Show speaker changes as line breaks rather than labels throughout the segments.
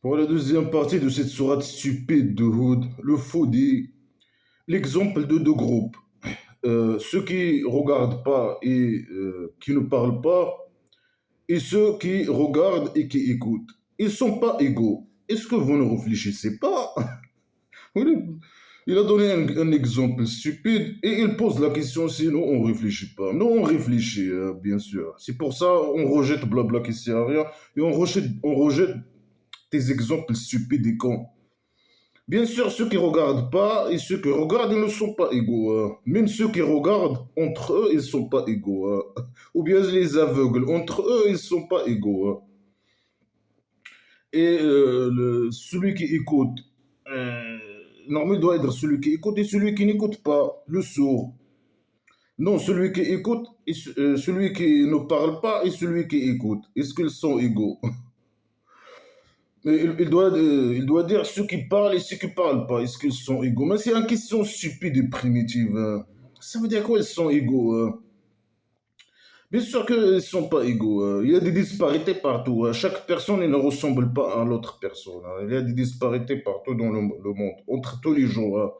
Pour la deuxième partie de cette sourate stupide de Hood, le faux dit l'exemple de deux groupes. Ceux qui regardent pas et qui ne parlent pas, et ceux qui regardent et qui écoutent. Ils sont pas égaux. Est-ce que vous ne réfléchissez pas? Il a donné un exemple stupide et il pose la question si nous on réfléchit pas. Nous on réfléchit, bien sûr. C'est pour ça on rejette blabla qui sert à rien et on rejette tes exemples stupides et cons. Bien sûr, ceux qui regardent pas et ceux qui regardent, ils ne sont pas égaux, hein. Même ceux qui regardent, entre eux, ils sont pas égaux, hein. Ou bien les aveugles, entre eux, ils sont pas égaux, hein. Et celui qui écoute, euh, normalement, il doit être celui qui écoute et celui qui n'écoute pas, le sourd. Non, celui qui écoute, et celui qui ne parle pas et celui qui écoute. Est-ce qu'ils sont égaux? Mais il doit dire ceux qui parlent et ceux qui parlent pas. Est-ce qu'ils sont égaux? Mais c'est une question stupide et primitive, hein. Ça veut dire quoi, ils sont égaux, hein? Bien sûr qu'ils ne sont pas égaux, hein. Il y a des disparités partout, hein. Chaque personne ne ressemble pas à l'autre personne, hein. Il y a des disparités partout dans le monde, entre tous les gens, hein.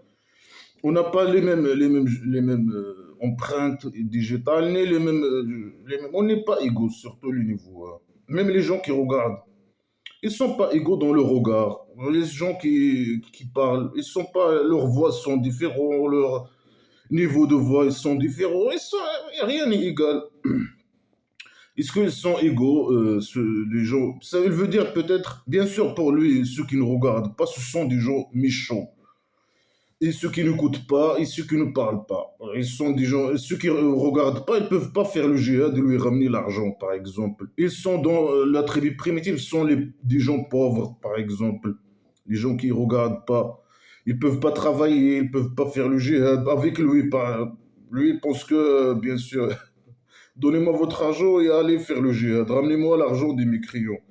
On n'a pas les mêmes empreintes digitales, ni on n'est pas égaux sur tous les niveaux, hein. Même les gens qui regardent. Ils sont pas égaux dans le regard. Les gens qui parlent, ils sont pas, leurs voix sont différentes, leur niveau de voix ils sont différents. Rien n'est égal. Est-ce qu'ils sont égaux, les gens? Ça veut dire peut-être, bien sûr pour lui, ceux qui ne regardent pas, ce sont des gens méchants. Et ceux qui n'écoutent pas, et ceux qui ne parlent pas. Ils sont des gens, ceux qui ne regardent pas, ils ne peuvent pas faire le jihad de lui ramener l'argent, par exemple. Ils sont dans la tribu primitive, sont des gens pauvres, par exemple. Les gens qui ne regardent pas. Ils ne peuvent pas travailler, ils ne peuvent pas faire le jihad. Avec lui, lui, il pense que, bien sûr, donnez-moi votre argent et allez faire le jihad. Ramenez-moi l'argent des mécréants.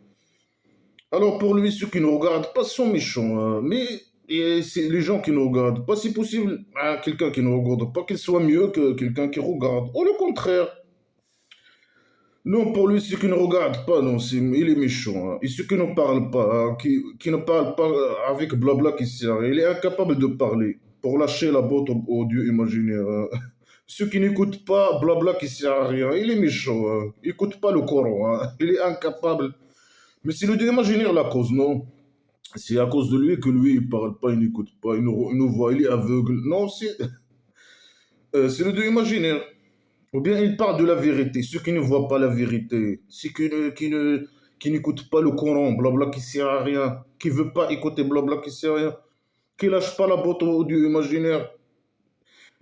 Alors pour lui, ceux qui ne regardent pas sont méchants, hein. Mais et c'est les gens qui ne regardent pas, c'est possible, hein, quelqu'un qui ne regarde pas, qu'il soit mieux que quelqu'un qui regarde. Ou le contraire. Non, pour lui, ceux qui ne regardent pas, non, il est méchant, hein. Et ceux qui ne parlent pas, hein, qui ne parlent pas avec blabla qui sert, il est incapable de parler pour lâcher la botte au Dieu imaginaire, hein. Ceux qui n'écoutent pas blabla qui sert à rien, il est méchant, hein. Il n'écoute pas le Coran, hein. Il est incapable. Mais c'est le Dieu imaginaire la cause, non? C'est à cause de lui que lui, il parle pas, il n'écoute pas, il nous voit, il est aveugle. Non, c'est le Dieu imaginaire. Ou bien il parle de la vérité, ceux qui ne voient pas la vérité, ceux qui n'écoutent pas le Coran, blabla qui sert à rien, qui ne veut pas écouter blabla qui sert à rien, qui lâche pas la botte au Dieu imaginaire.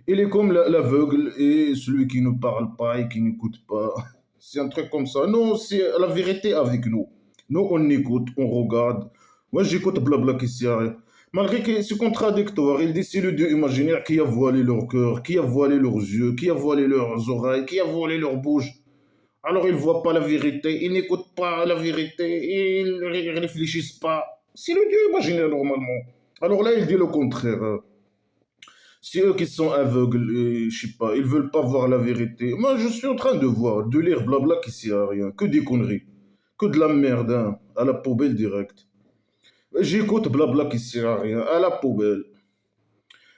Il est comme l'aveugle et celui qui ne parle pas et qui n'écoute pas. C'est un truc comme ça. Non, c'est la vérité avec nous. Nous, on écoute, on regarde. Moi, j'écoute blabla qui sert à rien. Malgré que c'est contradictoire, il dit c'est le Dieu imaginaire qui a voilé leur cœur, qui a voilé leurs yeux, qui a voilé leurs oreilles, qui a voilé leur bouche. Alors ils ne voient pas la vérité, ils n'écoutent pas la vérité, ils ne réfléchissent pas. C'est le Dieu imaginaire normalement. Alors là, il dit le contraire. C'est eux qui sont aveugles, et, je sais pas, ils veulent pas voir la vérité. Moi, je suis en train de voir, de lire blabla qui sert à rien, que des conneries, que de la merde, hein, à la poubelle direct. J'écoute blabla qui sert à rien, à la poubelle.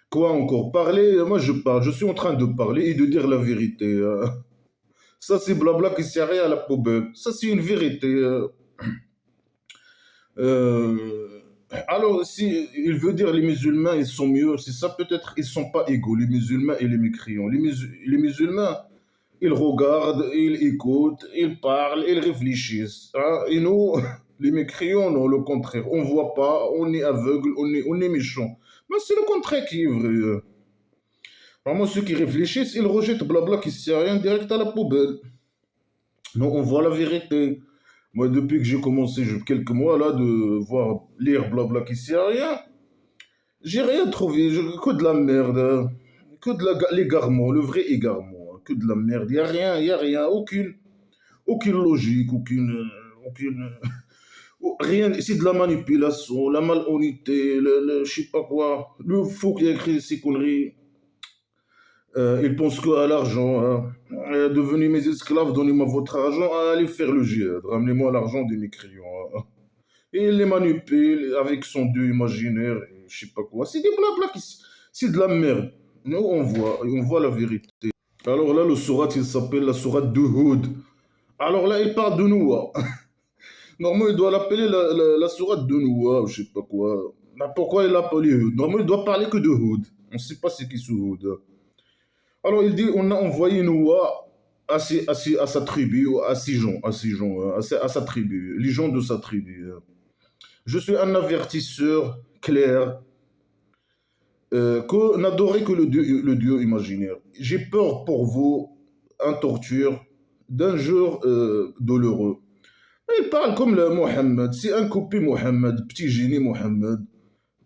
Quoi encore? Parler, moi je parle, je suis en train de parler et de dire la vérité, hein. Ça c'est blabla qui sert à rien à la poubelle. Ça c'est une vérité. Euh, alors, si il veut dire les musulmans, ils sont mieux, c'est ça peut-être, ils sont pas égaux, les musulmans et les mécréants. Les musulmans, ils regardent, ils écoutent, ils parlent, ils réfléchissent, hein. Et nous, les mécréants, non, le contraire. On voit pas, on est aveugle, on est méchant. Mais c'est le contraire qui est vrai. Vraiment, ceux qui réfléchissent, ils rejettent blabla qui sert à rien direct à la poubelle. Non, on voit la vérité. Moi, depuis que j'ai commencé, quelques mois là, de voir lire blabla qui sert à rien, j'ai rien trouvé, que de la merde, hein. Que de l'égarement, le vrai égarement, hein. Que de la merde, il y a rien, aucune logique, rien, c'est de la manipulation, la malhonnêteté, je sais pas quoi, le faux qui a écrit ces conneries. Ils pensent qu'à l'argent, hein. Devenez mes esclaves, donnez-moi votre argent, allez faire le jihad, ramenez-moi l'argent des mécréants, hein. Et il les manipule avec son dieu imaginaire, et je sais pas quoi. C'est des blabla c'est de la merde. Nous, on voit la vérité. Alors là, le sourate, il s'appelle la sourate de Hud. Alors là, il parle de Noah. Normalement, il doit l'appeler la sourate de Noah, ou je sais pas quoi. Mais pourquoi il l'appelle Hud? Normalement, il doit parler que de Hud. On ne sait pas c'est qui ce Hud. Alors il dit, on a envoyé Noah à sa tribu, à sa tribu, les gens de sa tribu. Je suis un avertisseur clair que n'adorez que le Dieu imaginaire. J'ai peur pour vous, un torture, d'un jour douloureux. Il parle comme le Mohammed, c'est un copie Mohammed, petit génie Mohammed,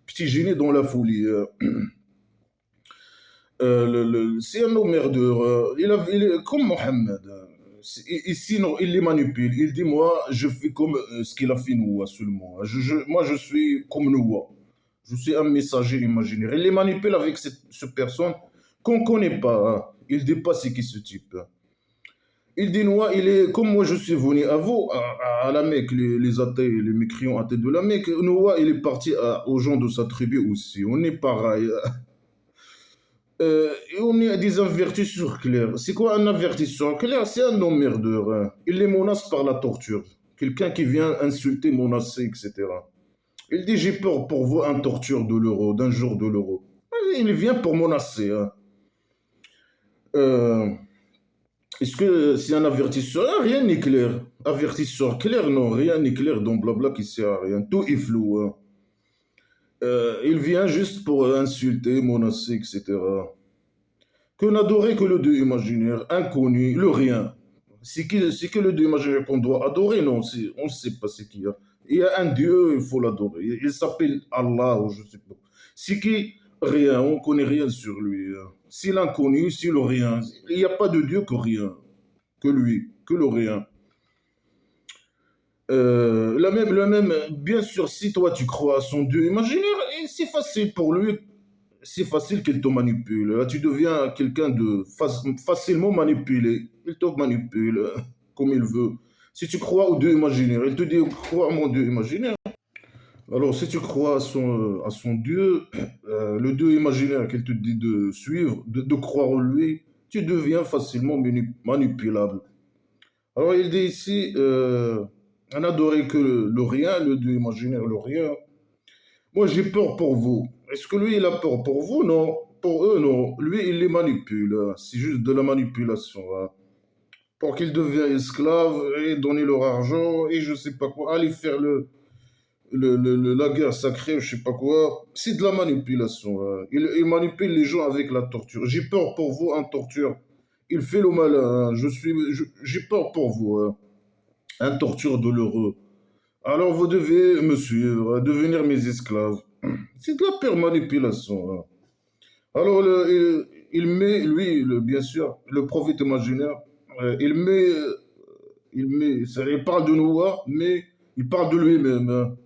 petit génie dans la folie. C'est un emmerdeur. Il est comme Mohammed. Ici, non, il les manipule. Il dit, moi, je fais comme ce qu'il a fait Noah seulement. Moi, je suis comme Noah. Je suis un messager imaginaire. Il les manipule avec cette personne qu'on ne connaît pas. Hein. Il dit pas c'est qui ce type. Il dit, Noah, il est comme moi, je suis venu à vous, à la Mecque, les athées, les mécréants athées de la Mecque. Noah, il est parti aux gens de sa tribu aussi. On est pareil. Et on est des avertisseurs clairs. C'est quoi un avertisseur clair? C'est un emmerdeur. Hein. Il les menace par la torture. Quelqu'un qui vient insulter, menacer, etc. Il dit j'ai peur pour vous un torture de l'euro, d'un jour de l'euro. Il vient pour menacer. Hein. Euh, Est-ce que c'est un avertisseur? Ah, rien n'est clair. Avertisseur clair, non, rien n'est clair dans blabla qui sert à rien. Tout est flou. Hein. Il vient juste pour insulter, menacer, etc. Que n'adorer que le Dieu imaginaire, inconnu, le rien. C'est que le Dieu imaginaire qu'on doit adorer, non, on ne sait pas c'est qui. Hein. Il y a un Dieu, il faut l'adorer. Il s'appelle Allah, ou je sais pas. C'est qui? Rien, on ne connaît rien sur lui. Hein. C'est l'inconnu, c'est le rien. Il n'y a pas de Dieu que rien, que lui, que le rien. Bien sûr, si toi tu crois à son Dieu imaginaire, et c'est facile pour lui, c'est facile qu'il te manipule. Là, tu deviens quelqu'un de facilement manipulé. Il te manipule comme il veut. Si tu crois au Dieu imaginaire, il te dit crois à mon Dieu imaginaire. Alors, si tu crois à son Dieu, le Dieu imaginaire qu'il te dit de suivre, de croire en lui, tu deviens facilement manipulable. Alors, il dit ici, on n'adorait que le rien, le Dieu imaginaire, le rien. Moi, j'ai peur pour vous. Est-ce que lui, il a peur pour vous? Non. Pour eux, non. Lui, il les manipule. Hein. C'est juste de la manipulation. Hein. Pour qu'ils deviennent esclaves et donner leur argent et je sais pas quoi. Aller faire la guerre sacrée, je sais pas quoi. C'est de la manipulation. Hein. Il manipule les gens avec la torture. J'ai peur pour vous, un torture. Il fait le malin. Hein. J'ai peur pour vous. Hein. Un torture douloureux. Alors vous devez me suivre, devenir mes esclaves. C'est de la pure manipulation. Hein. Alors il met, lui, bien sûr, le prophète imaginaire, il parle de Noah, mais il parle de lui-même. Hein.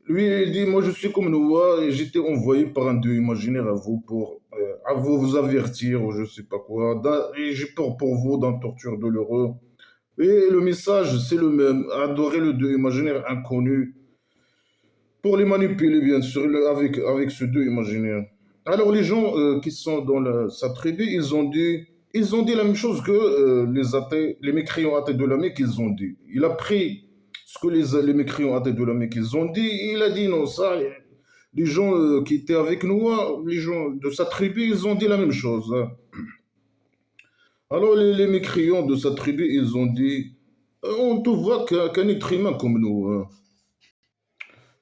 Lui, il dit, moi je suis comme Noah et j'étais envoyé par un Dieu imaginaire à vous pour à vous avertir ou je sais pas quoi. Et j'ai peur pour vous d'un torture douloureux. Et le message, c'est le même. Adorer le Dieu imaginaire inconnu pour les manipuler, bien sûr, avec ce Dieu imaginaire. Alors, les gens qui sont dans sa tribu, ils ont dit la même chose que les athées, les mécréants athées de la Mecque, ils ont dit. Il a pris ce que les mécréants athées de la Mecque, ils ont dit, et il a dit non, ça, les gens qui étaient avec nous, hein, les gens de sa tribu, ils ont dit la même chose. Hein. Alors, les mécréants de sa tribu, ils ont dit, on te voit qu'un être humain comme nous. Hein.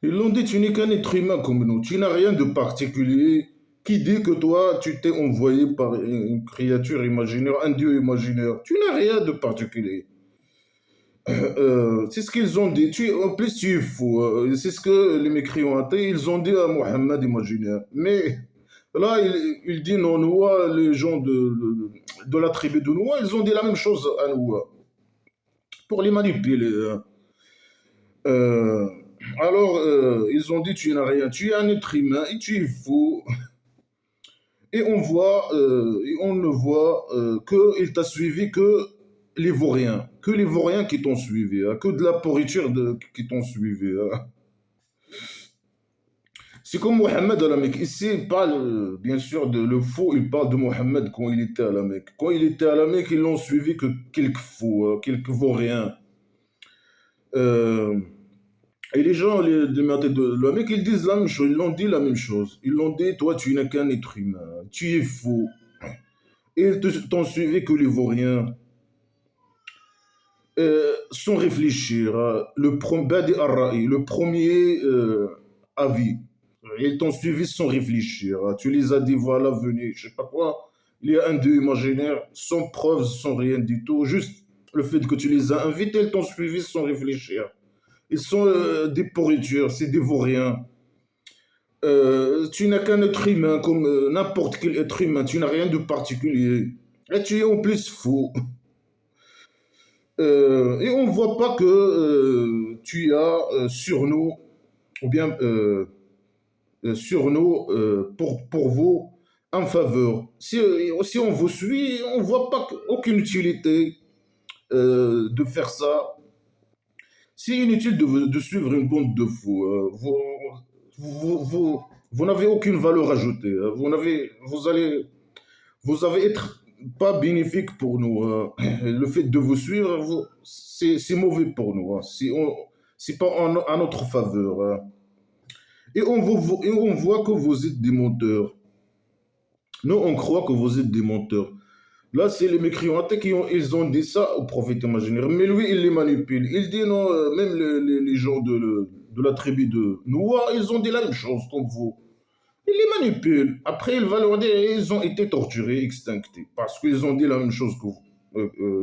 Ils l'ont dit, tu n'es qu'un être humain comme nous, tu n'as rien de particulier. Qui dit que toi, tu t'es envoyé par une créature imaginaire, un dieu imaginaire? Tu n'as rien de particulier. C'est ce qu'ils ont dit. En plus, tu es fou. C'est ce que les mécréants athées, ils ont dit à Mohammed imaginaire. Mais là, il dit non, Noah, les gens de la tribu de Noah, ils ont dit la même chose à Noah. Pour les manipuler. Hein. Euh, ils ont dit tu n'as rien, tu es un être humain et tu es fou. Et on ne voit qu'il t'a suivi que les vauriens, que les vauriens qui t'ont suivi, hein, que de la pourriture qui t'ont suivi. Hein. C'est comme Mohamed à la Mecque. Ici, il parle bien sûr de le faux, il parle de Mohamed quand il était à la Mecque. Quand il était à la Mecque, ils l'ont suivi que quelques faux, quelques vauriens. Euh, et les gens de la Mecque, ils disent la même chose, ils l'ont dit la même chose. Ils l'ont dit, toi, tu n'es qu'un être humain, tu es faux. Et ils t'ont suivi que les vauriens. Sans réfléchir, Badi Ar-Ra'i, le premier avis. Ils t'ont suivi sans réfléchir. Tu les as dit, voilà, venez, je sais pas quoi. Il y a un dieu imaginaire, sans preuve, sans rien du tout. Juste le fait que tu les as invités, ils t'ont suivi sans réfléchir. Ils sont des pourritures, c'est des vauriens. Tu n'as qu'un être humain, comme n'importe quel être humain. Tu n'as rien de particulier. Et tu es en plus fou. Et on ne voit pas que tu as sur nous, ou bien sur nous, pour vous, en faveur. Si on vous suit, on ne voit pas aucune utilité de faire ça. C'est inutile de suivre une bande de fous. Vous n'avez aucune valeur ajoutée. Vous allez être pas bénéfique pour nous. Le fait de vous suivre, c'est mauvais pour nous. Hein. C'est pas en notre faveur. Hein. Et on voit que vous êtes des menteurs. Nous, on croit que vous êtes des menteurs. Là, c'est les mécréants ils ont dit ça au prophète imaginaire. Mais lui, il les manipule. Il dit non, même les gens de la tribu de Noah, ils ont dit la même chose comme vous. Il les manipule. Après, il va leur dire ils ont été torturés, extinctés. Parce qu'ils ont dit la même chose que vous.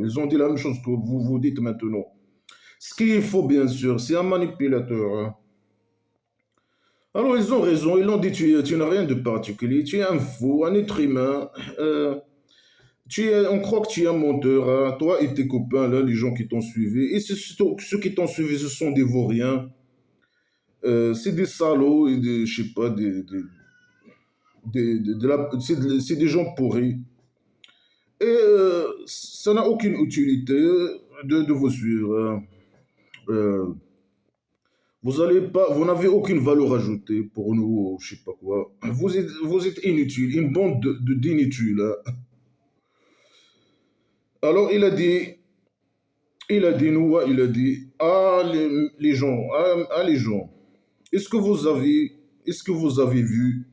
Ils ont dit la même chose que vous dites maintenant. Ce qu'il faut, bien sûr, c'est un manipulateur. Hein. Alors, ils ont raison. Ils l'ont dit tu n'as rien de particulier. Tu es un fou, un être humain. On croit que tu es un menteur. Hein. Toi et tes copains, là, les gens qui t'ont suivi. Et ceux qui t'ont suivi, ce sont des vauriens. C'est des salauds et des, je sais pas, c'est des gens pourris. Et ça n'a aucune utilité de vous suivre. Hein. Euh, vous n'avez aucune valeur ajoutée pour nous, je sais pas quoi. Vous êtes inutile, une bande d'inutiles. Hein. Alors Noah, il a dit, les gens, les gens, est-ce que vous avez, est-ce que vous avez vu?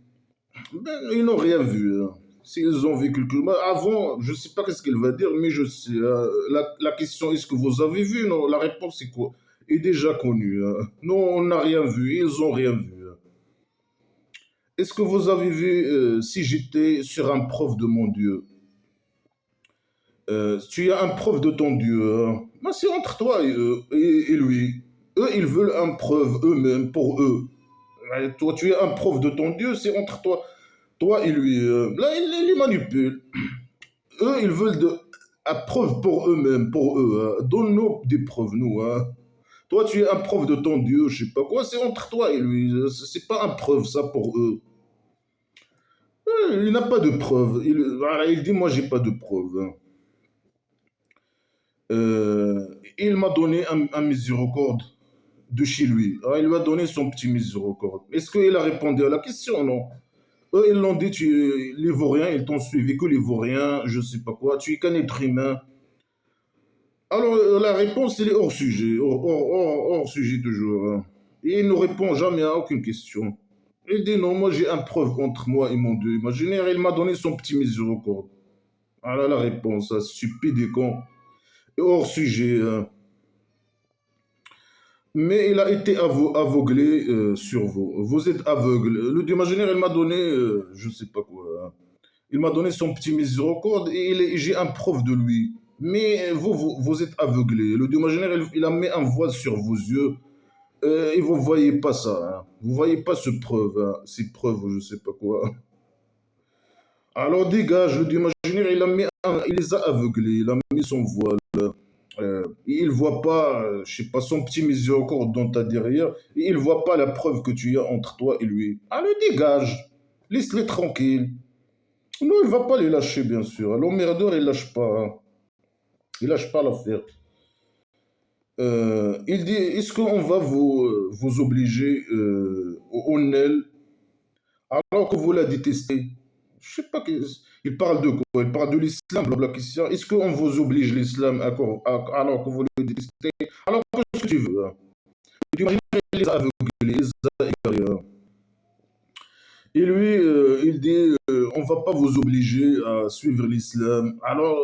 Ben, ils n'ont rien vu. Hein. S'ils ont vu quelque chose. Avant, je ne sais pas qu'est-ce qu'il va dire, mais je sais. Hein. La question, est-ce que vous avez vu? Non, la réponse, c'est quoi? Est déjà connue. Hein. Non, on n'a rien vu. Ils n'ont rien vu. Hein. Est-ce que vous avez vu si j'étais sur un prof de mon Dieu? Tu as un prof de ton Dieu. Hein. Ben, c'est entre toi et lui. Eux, ils veulent un preuve eux-mêmes pour eux. Toi, tu es un prof de ton Dieu, c'est entre toi et lui. Là, il les manipule. Eux, ils veulent à preuve pour eux-mêmes, pour eux. Hein. Donne-nous des preuves, nous. Hein. Toi, tu es un prof de ton Dieu, je sais pas quoi, c'est entre toi et lui. C'est pas un preuve, ça, pour eux. Il n'a pas de preuve. Voilà, il dit, moi, j'ai pas de preuve. Hein. Il m'a donné un miséricorde de chez lui. Ah, il lui a donné son petit miséricorde. Est-ce qu'il a répondu à la question? Non. Eux, ils l'ont dit, les vauriens, ils t'ont suivi que les vauriens, je sais pas quoi, tu es qu'un être humain. Alors, la réponse, elle est hors sujet, hors sujet toujours. Hein. Et il ne répond jamais à aucune question. Il dit non, moi j'ai un preuve entre moi et mon Dieu imaginaire, il m'a donné son petit miséricorde. Voilà la réponse, hein, stupide et con. Et hors sujet. Hein. Mais il a été aveuglé sur vous. Vous êtes aveugle. Le Dieu imaginaire, il m'a donné, je sais pas quoi. Hein. Il m'a donné son petit miséricorde et j'ai un preuve de lui. Mais vous êtes aveuglé. Le Dieu imaginaire, il a mis un voile sur vos yeux et vous ne voyez pas ça. Hein. Vous ne voyez pas ce preuve, hein, ces preuves, je ne sais pas quoi. Alors dégage, le Dieu imaginaire, il les a aveuglés. Il a mis son voile. Il ne voit pas, je sais pas, son petit miséricorde dans ta derrière. Et il ne voit pas la preuve que tu as entre toi et lui. Allez, dégage. Laisse-les tranquilles. Non, il va pas les lâcher, bien sûr. L'emmerdeur, il lâche pas. Hein. Il lâche pas l'affaire. Il dit, est-ce qu'on va vous obliger au Nel alors que vous la détestez? Je sais pas, il parle de quoi? Il parle de l'islam, blabla Christian. Est-ce qu'on vous oblige l'islam alors que vous le détestez? Alors que ce que tu veux, hein. Tu imagines, il les a aveuglés, il les a égarés, hein. Et lui, il dit, on va pas vous obliger à suivre l'islam alors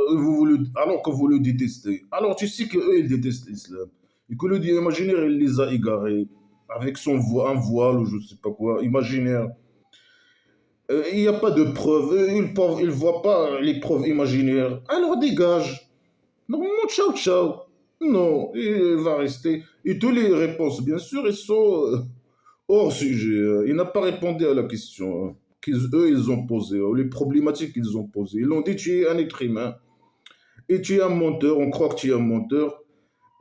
que vous le détestez. Alors tu sais qu'eux, ils détestent l'islam. Et que le Dieu imaginaire, il les a égarés avec un voile ou je sais pas quoi, imaginaire. Il n'y a pas de preuves, ils ne voient pas les preuves imaginaires. Alors dégage. Normalement, ciao, ciao. Non, il va rester. Et toutes les réponses, bien sûr, elles sont hors sujet. Il n'a pas répondu à la question, hein, qu'eux, ils ont posée, les problématiques qu'ils ont posées. Ils ont dit, tu es un être humain et tu es un menteur, on croit que tu es un menteur.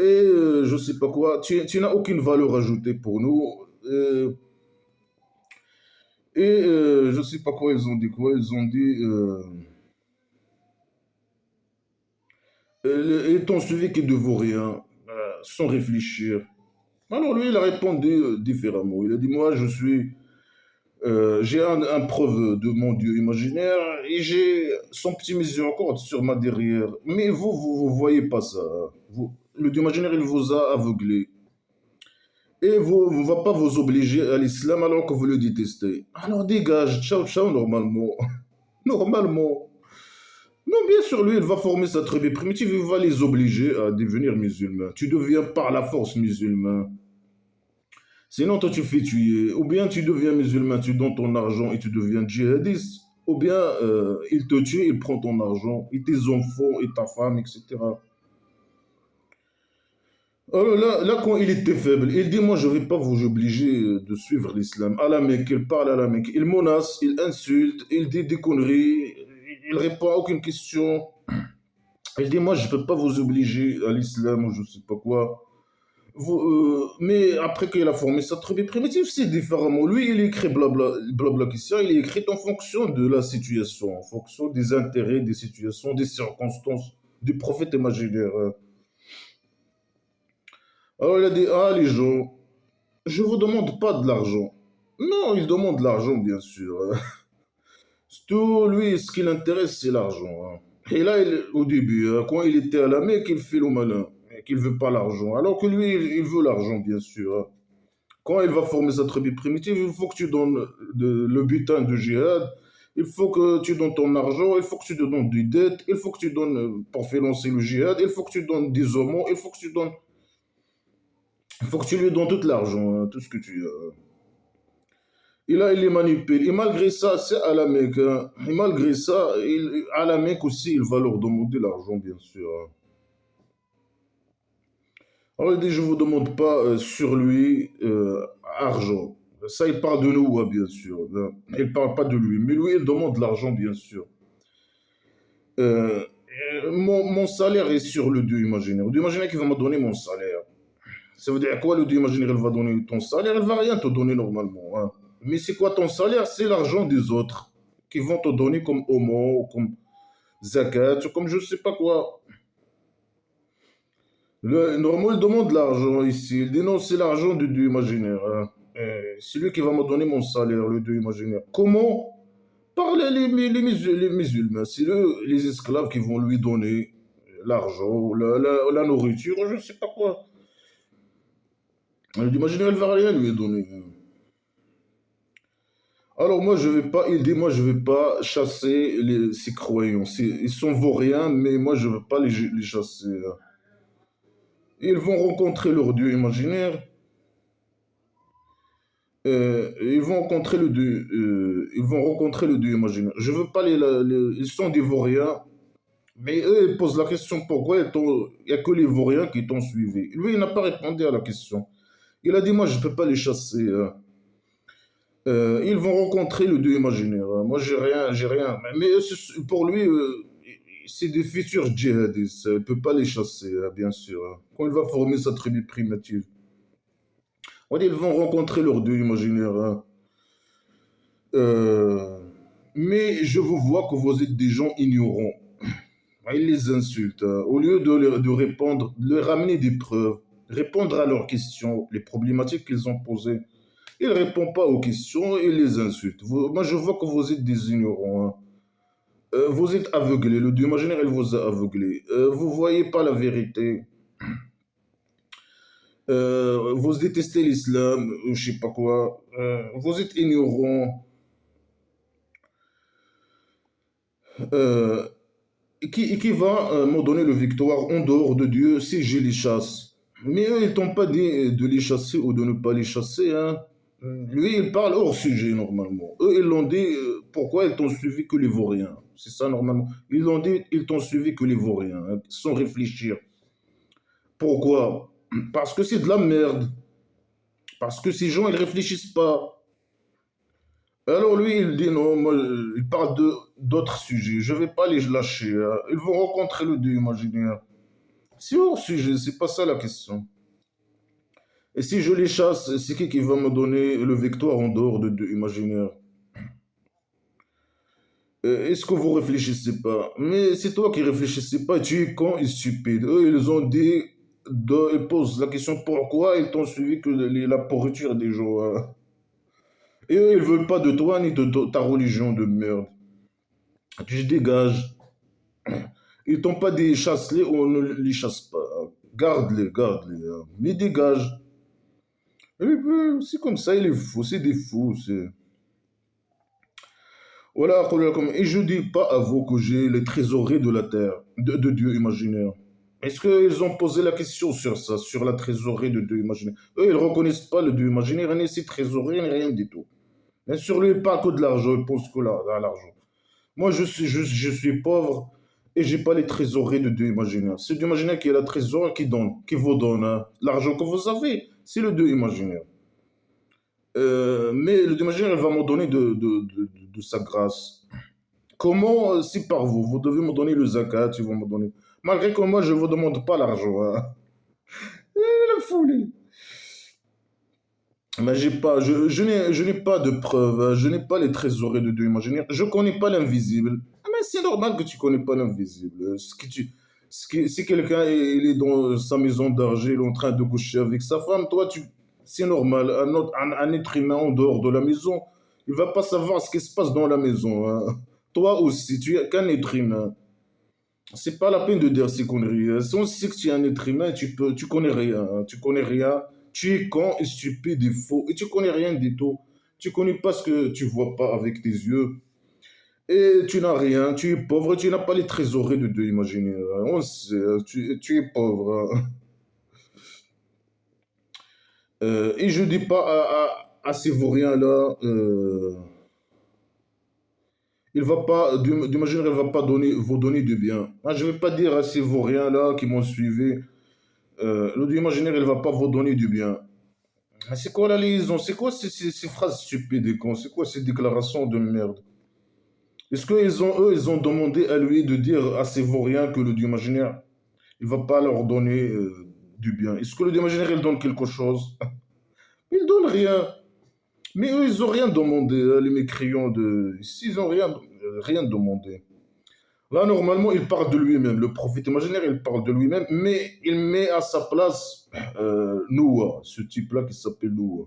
Et je sais pas quoi, tu n'as aucune valeur ajoutée pour nous. Je sais pas quoi, ils ont dit quoi. Ils ont dit, ils t'ont suivi qui ne vaut rien, sans réfléchir. Alors lui, il a répondu différemment. Il a dit, moi, j'ai un preuve de mon Dieu imaginaire et j'ai son petit miséricorde sur ma derrière. Mais vous voyez pas ça, hein. Le Dieu imaginaire, il vous a aveuglé. Et vous ne va pas vous obliger à l'islam alors que vous le détestez. Alors dégage, ciao, ciao, normalement. Normalement. Non, bien sûr, lui, il va former sa tribu primitive, il va les obliger à devenir musulmans. Tu deviens par la force musulman. Sinon, toi, tu fais tuer. Ou bien tu deviens musulman, tu donnes ton argent et tu deviens djihadiste. Ou bien il te tue, il prend ton argent, et tes enfants, et ta femme, etc. Alors là, quand il était faible, il dit, moi, je ne vais pas vous obliger de suivre l'islam. À la Mecque, il parle à la Mecque. Il menace, il insulte, il dit des conneries, il répond à aucune question. Il dit, moi, je ne peux pas vous obliger à l'islam ou je ne sais pas quoi. Mais après qu'il a formé sa tribu primitive, c'est différemment. Lui, il écrit blabla question, il est écrit en fonction de la situation, en fonction des intérêts, des situations, des circonstances du prophète imaginaire. Alors il a dit, ah les gens, je vous demande pas de l'argent. Non, il demande de l'argent, bien sûr. Tout, lui, ce qui l'intéresse, c'est l'argent, hein. Et là, au début, hein, quand il était à la Mecque, il fait le malin, et qu'il veut pas l'argent. Alors que lui, il veut l'argent, bien sûr, hein. Quand il va former sa tribu primitive, il faut que tu donnes le butin de djihad, il faut que tu donnes ton argent, il faut que tu te donnes des dettes, il faut que tu donnes pour financer le djihad, il faut que tu donnes des hommes, il faut que tu lui donnes tout l'argent, hein, tout ce que tu as. Et là, il les manipule. Et malgré ça, c'est à la Mecque, hein. Et malgré ça, à la Mecque aussi, il va leur demander l'argent, bien sûr, hein. Alors il dit, je ne vous demande pas sur lui argent. Ça, il parle de nous, hein, bien sûr, hein. Il ne parle pas de lui. Mais lui, il demande l'argent, bien sûr. Euh, mon salaire est sur le Dieu imaginaire. Le Dieu imaginaire qui va me donner mon salaire. Ça veut dire quoi, le Dieu imaginaire, il va donner ton salaire? Il ne va rien te donner normalement, hein. Mais c'est quoi ton salaire? C'est l'argent des autres qui vont te donner comme homo, comme zakat, comme je ne sais pas quoi. Normalement, il demande de l'argent ici. Il dit non, c'est l'argent du Dieu imaginaire, hein. C'est lui qui va me donner mon salaire, le Dieu imaginaire. Comment? Par les musulmans. C'est les esclaves qui vont lui donner l'argent, la nourriture, je ne sais pas quoi. Le Dieu imaginaire, il ne va rien lui donner. Alors moi, je vais pas, il dit, moi, je vais pas chasser ces croyants. Ils sont vauriens, mais moi, je veux pas les chasser, hein. Ils vont rencontrer leur Dieu imaginaire. Ils vont rencontrer le Dieu imaginaire. Je veux pas ils sont des vauriens, mais eux, ils posent la question pourquoi il n'y a que les vauriens qui t'ont suivi. Lui, il n'a pas répondu à la question. Il a dit, moi, je ne peux pas les chasser, hein. Ils vont rencontrer le Dieu imaginaire, hein. Moi, j'ai rien. Mais pour lui, c'est des futurs djihadistes. Il ne peut pas les chasser, hein, bien sûr, hein. Quand il va former sa tribu primitive. On dit, ils vont rencontrer leur Dieu imaginaire, hein. Euh, mais je vous vois que vous êtes des gens ignorants. Il les insulte. Au lieu de répondre, de leur ramener des preuves, répondre à leurs questions, les problématiques qu'ils ont posées. Il ne répond pas aux questions, il les insulte. Moi, je vois que vous êtes des ignorants, hein. Vous êtes aveuglés. Le Dieu imaginaire, il vous a aveuglés. Vous ne voyez pas la vérité. Vous détestez l'islam, je sais pas quoi. Vous êtes ignorants. Euh, et qui va me donner le victoire en dehors de Dieu si je les chasse? Mais eux, ils t'ont pas dit de les chasser ou de ne pas les chasser, hein. Lui, il parle hors sujet, normalement. Eux, ils l'ont dit, pourquoi ils t'ont suivi que les vauriens? C'est ça, normalement. Ils l'ont dit, ils t'ont suivi que les vauriens, hein, sans réfléchir. Pourquoi? Parce que c'est de la merde. Parce que ces gens, ils réfléchissent pas. Alors lui, il dit non, moi, il parle d'autres sujets. Je vais pas les lâcher, hein. Ils vont rencontrer le Dieu imaginaire. C'est hors sujet, c'est pas ça la question. Et si je les chasse, c'est qui va me donner le victoire en dehors de Dieu imaginaire? Est-ce que vous réfléchissez pas? Mais c'est toi qui réfléchissais pas, tu es con et stupide. Eux, ils ont dit, ils posent la question pourquoi ils t'ont suivi que la pourriture des gens, hein. Et eux, ils veulent pas de toi ni de ta religion de merde. Tu dégages. Ils t'ont pas dit chasse-les ou ne les chasse pas. Garde-les, garde-les, hein. Mais dégage. Et puis, c'est comme ça, il est fou, c'est des fous. Voilà, et je dis pas à vous que j'ai les trésoreries de la terre, de Dieu imaginaire. Est-ce qu'ils ont posé la question sur ça, sur la trésorerie de Dieu imaginaire? Eux, ils reconnaissent pas le Dieu imaginaire, ni ses trésoreries, ni rien du tout. Bien sûr, lui, il parle que de l'argent, il pense que à l'argent. Moi, je suis pauvre et j'ai pas les trésoreries de Dieu imaginaire. C'est Dieu imaginaire qui est la trésorerie qui donne, qui vous donne, hein. L'argent que vous avez, c'est le Dieu imaginaire. Mais le Dieu imaginaire, il va me donner de sa grâce. Comment, si par vous, vous devez me donner le zakat, ils vont me donner. Malgré que moi, je ne vous demande pas l'argent, hein. La folie. Mais je n'ai pas de preuves, hein. Je n'ai pas les trésoreries de Dieu imaginaire. Je ne connais pas l'invisible. Ah, mais c'est normal que tu ne connais pas l'invisible. Si quelqu'un il est dans sa maison d'argile, il est en train de coucher avec sa femme, toi, c'est normal. Un être humain en dehors de la maison, il ne va pas savoir ce qui se passe dans la maison, hein. Toi aussi, tu es qu'un être humain. C'est pas la peine de dire ces conneries. Si on sait que tu es un être humain, tu connais rien, hein. Tu connais rien. Tu es con et stupide et faux. Et tu connais rien du tout. Tu connais pas ce que tu vois pas avec tes yeux. Et tu n'as rien. Tu es pauvre. Tu n'as pas les trésoreries de Dieu imaginaire, hein. On sait, tu es pauvre, hein. Et je dis pas à ces vauriens-là, il va pas, d'imaginer, il va pas vous donner du bien. Moi, je vais pas dire à ces vauriens-là qui m'ont suivi, le Dieu imaginaire, il va pas vous donner du bien. Mais c'est quoi la liaison? C'est quoi ces phrases stupides et cons? C'est quoi ces déclarations de merde? Est-ce eux, ils ont demandé à lui de dire à ces vauriens que le Dieu imaginaire, il va pas leur donner du bien? Est-ce que le Dieu imaginaire, il donne quelque chose? Il donne rien. Mais eux, ils ont rien demandé, hein, les mécréants de... Ici, ils ont rien demandé. Là, normalement, il parle de lui-même. Le prophète imaginaire, il parle de lui-même, mais il met à sa place Noah, ce type-là qui s'appelle Noah.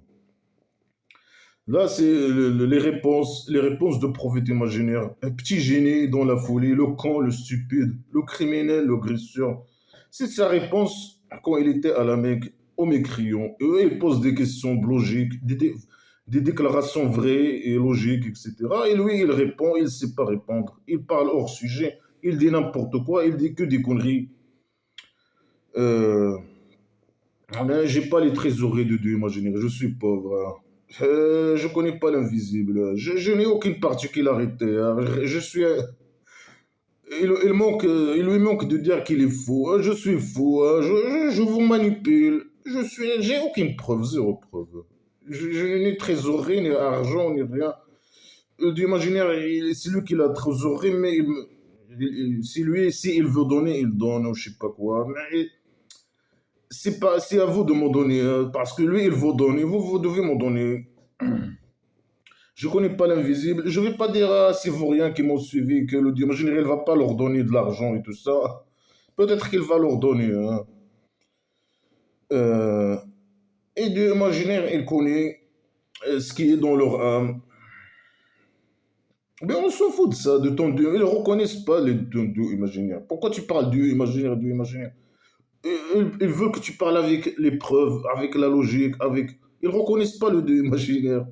Là, c'est les réponses de prophète imaginaire. Un petit génie dans la folie, le con, le stupide, le criminel, le agresseur. C'est sa réponse quand il était à la Mecque aux mécréants. Et eux, ils posent des questions logiques, des déclarations vraies et logiques, etc. Et lui, il répond, il ne sait pas répondre. Il parle hors sujet, il dit n'importe quoi, il dit que des conneries. Euh, mais j'ai pas les trésoreries de Dieu imaginaire, je suis pauvre, hein. Je connais pas l'invisible. Je n'ai aucune particularité, hein. Je suis. Il lui manque de dire qu'il est fou, hein. Je suis fou, hein. Je vous manipule. J'ai aucune preuve, zéro preuve. Je n'ai ni trésorerie, ni argent, ni rien. Dieu imaginaire, c'est lui qui l'a trésorerie, mais si lui, s'il veut donner, il donne, ou je sais pas quoi. Mais c'est à vous de me donner, hein, parce que lui, il vous donne, vous devez me donner. Je ne connais pas l'invisible. Je ne vais pas dire à ces vauriens qui m'ont suivi que le Dieu imaginaire, il ne va pas leur donner de l'argent et tout ça. Peut-être qu'il va leur donner, hein. Euh, et Dieu imaginaire, il connaît ce qui est dans leur âme. Mais on s'en fout de ça, de ton Dieu. Ils ne reconnaissent pas les Dieu imaginaires. Pourquoi tu parles Dieu imaginaire, Dieu imaginaire? Ils veulent que tu parles avec les preuves, avec la logique, avec... Ils ne reconnaissent pas le Dieu imaginaire.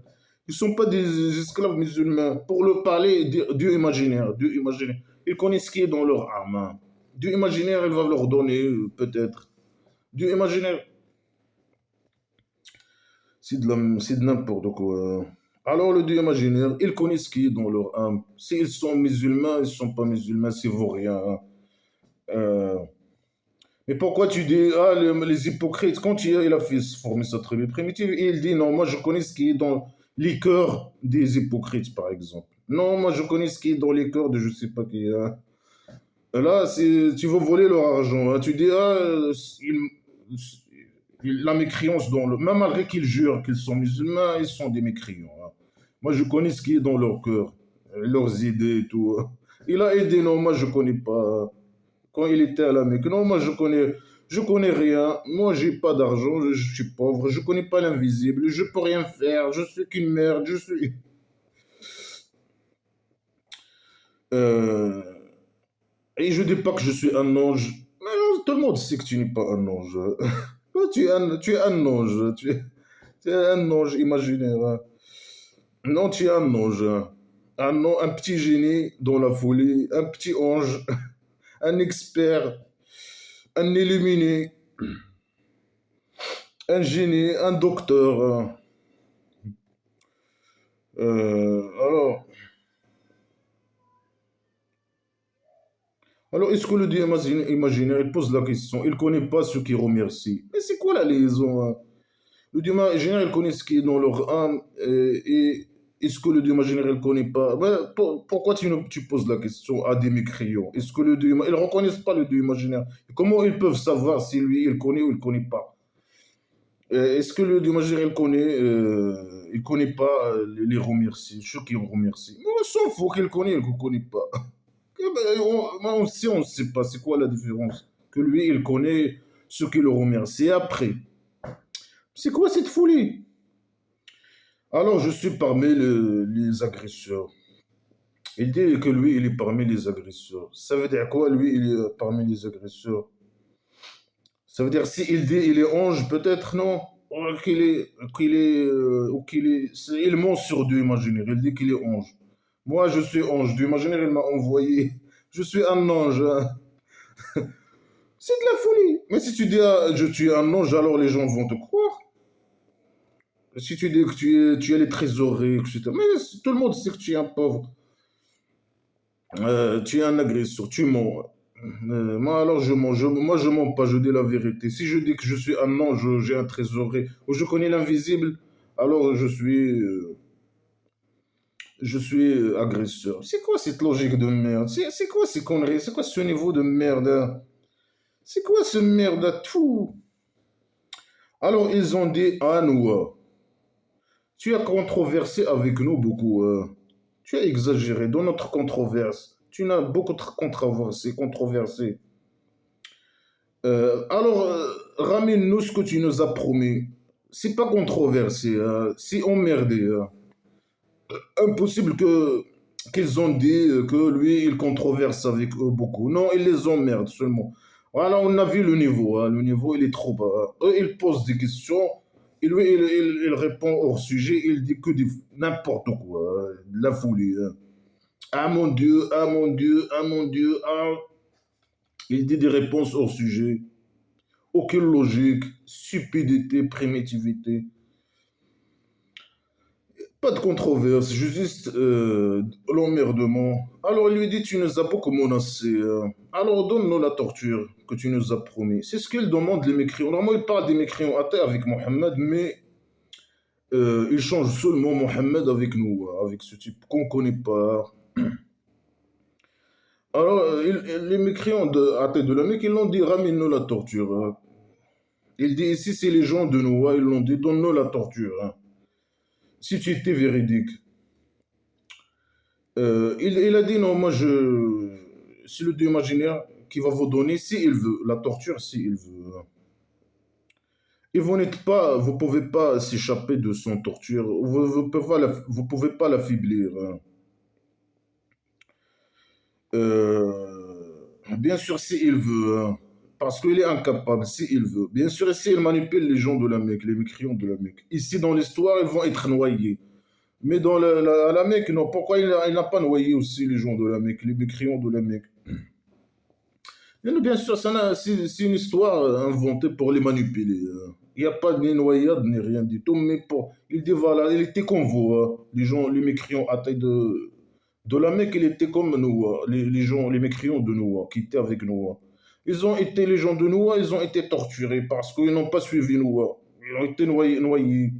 Ils ne sont pas des esclaves musulmans. Pour le parler, Dieu imaginaire, Dieu imaginaire. Ils connaissent ce qui est dans leur âme, hein. Dieu imaginaire, il va leur donner, peut-être. Dieu imaginaire, c'est de n'importe quoi. Alors le Dieu imaginaire, ils connaissent ce qui est dans leur âme. S'ils sont musulmans, ils ne sont pas musulmans, c'est vaurien, hein. Euh, Mais pourquoi tu dis, ah, les hypocrites, quand il a fait former sa tribu primitive, il dit, non, moi je connais ce qui est dans les cœurs des hypocrites, par exemple. Non, moi je connais ce qui est dans les cœurs de je sais pas qui, hein. Là, tu veux voler leur argent, hein. Tu dis, ah, la mécréance dans le... Même malgré qu'ils jurent qu'ils sont musulmans, ils sont des mécréants, hein. Moi je connais ce qui est dans leur cœur, leurs idées et tout, hein. Il a aidé, non, moi je connais pas, hein. Quand il était à la Mecque. Non, moi je connais rien. Moi j'ai pas d'argent, je suis pauvre, je connais pas l'invisible, je peux rien faire, je suis qu'une merde, je suis. Euh, Et je dis pas que je suis un ange. Mais non, tout le monde sait que tu n'es pas un ange. Toi, tu es un ange, tu es un ange imaginaire, hein. Non, tu es un ange, hein. Un petit génie dans la folie, un petit ange, un expert, un illuminé, un génie, un docteur, hein. Alors, est-ce que le Dieu imaginaire, il pose la question, il ne connaît pas ceux qui remercient. Mais c'est quoi la liaison, hein? Le Dieu imaginaire, il connaît ce qui est dans leur âme, et est-ce que le Dieu imaginaire, il ne connaît pas? Ben, pourquoi tu poses la question à des mécréants? Est-ce que le Dieu, ils ne reconnaissent pas le Dieu imaginaire? Comment ils peuvent savoir si lui, il connaît ou il ne connaît pas? Est-ce que le Dieu imaginaire, il connaît pas les remerciés, ceux qui ont remercié? Mais on s'en fout qu'il connaît ou qu'il ne connaît pas. Eh ben, on ne sait pas c'est quoi la différence. Que lui, il connaît ceux qui le remercient. Après, c'est quoi cette folie? Alors, je suis parmi les agresseurs. Il dit que lui, il est parmi les agresseurs. Ça veut dire quoi, lui, il est parmi les agresseurs? Ça veut dire si il dit il est ange, peut-être non. Il ment sur Dieu imaginaire. Il dit qu'il est ange. Moi, je suis ange. Dieu imaginaire, il m'a envoyé. Je suis un ange, hein. C'est de la folie. Mais si tu dis je suis un ange, alors les gens vont te croire. Si tu dis que tu es les trésoreries, etc. Mais tout le monde sait que tu es un pauvre. Tu es un agresseur, tu mens. Moi, alors, je mens. Moi, je mens pas, je dis la vérité. Si je dis que je suis un ange, j'ai un trésorier, ou je connais l'invisible, alors je suis agresseur. C'est quoi cette logique de merde? C'est quoi ces conneries? C'est quoi ce niveau de merde, hein? C'est quoi ce merde à tout? Alors, ils ont dit, ah nous, tu as controversé avec nous beaucoup, tu as exagéré dans notre controverse. Tu n'as beaucoup controversé. Ramène-nous ce que tu nous as promis. C'est pas controversé, hein, c'est emmerdé, hein. Impossible qu'ils ont dit que lui, il controverse avec eux beaucoup. Non, il les emmerde seulement. Voilà, on a vu le niveau, hein. Le niveau, il est trop bas. Eux, ils posent des questions. Et lui, il répond hors sujet. Il dit que n'importe quoi, hein, de la folie, hein. Ah mon Dieu, ah mon Dieu, ah mon Dieu, ah. Il dit des réponses hors sujet. Aucune logique, stupidité, primitivité. Pas de controverse, juste l'emmerdement. Alors il lui dit, tu nous as beaucoup menacé, alors donne-nous la torture que tu nous as promis. C'est ce qu'il demande les mécréants. Normalement, il parle des mécréants athées avec Mohammed, mais il change seulement Mohammed avec nous, avec ce type qu'on ne connaît pas. Alors, les mécréants athées de la Mecque, ils l'ont dit, ramène-nous la torture, hein. Il dit, ici, c'est les gens de Noah, ils l'ont dit, donne-nous la torture, hein. Si tu étais véridique. Il a dit non, moi c'est le Dieu imaginaire qui va vous donner, si il veut, la torture, si il veut. Et vous n'êtes pas, vous pouvez pas s'échapper de son torture, vous pouvez pas l'affaiblir, hein. Bien sûr, si il veut, hein, parce qu'il est incapable, si il veut. Bien sûr, si il manipule les gens de la Mecque, les mécréants de la Mecque. Ici, dans l'histoire, ils vont être noyés. Mais dans la Mecque, non. Pourquoi il n'a pas noyé aussi les gens de la Mecque, les mécréants de la Mecque? Bien sûr, c'est une histoire inventée pour les manipuler, hein. Il n'y a pas ni noyade ni rien du tout, mais il dit voilà, il était comme vous, hein. Les gens, les mécréants à taille de la Mecque, il était comme nous, hein. Les gens, les mécréants de nous, hein, qui étaient avec nous, hein. Les gens de Noah, ils ont été torturés parce qu'ils n'ont pas suivi Noah. Ils ont été noyés.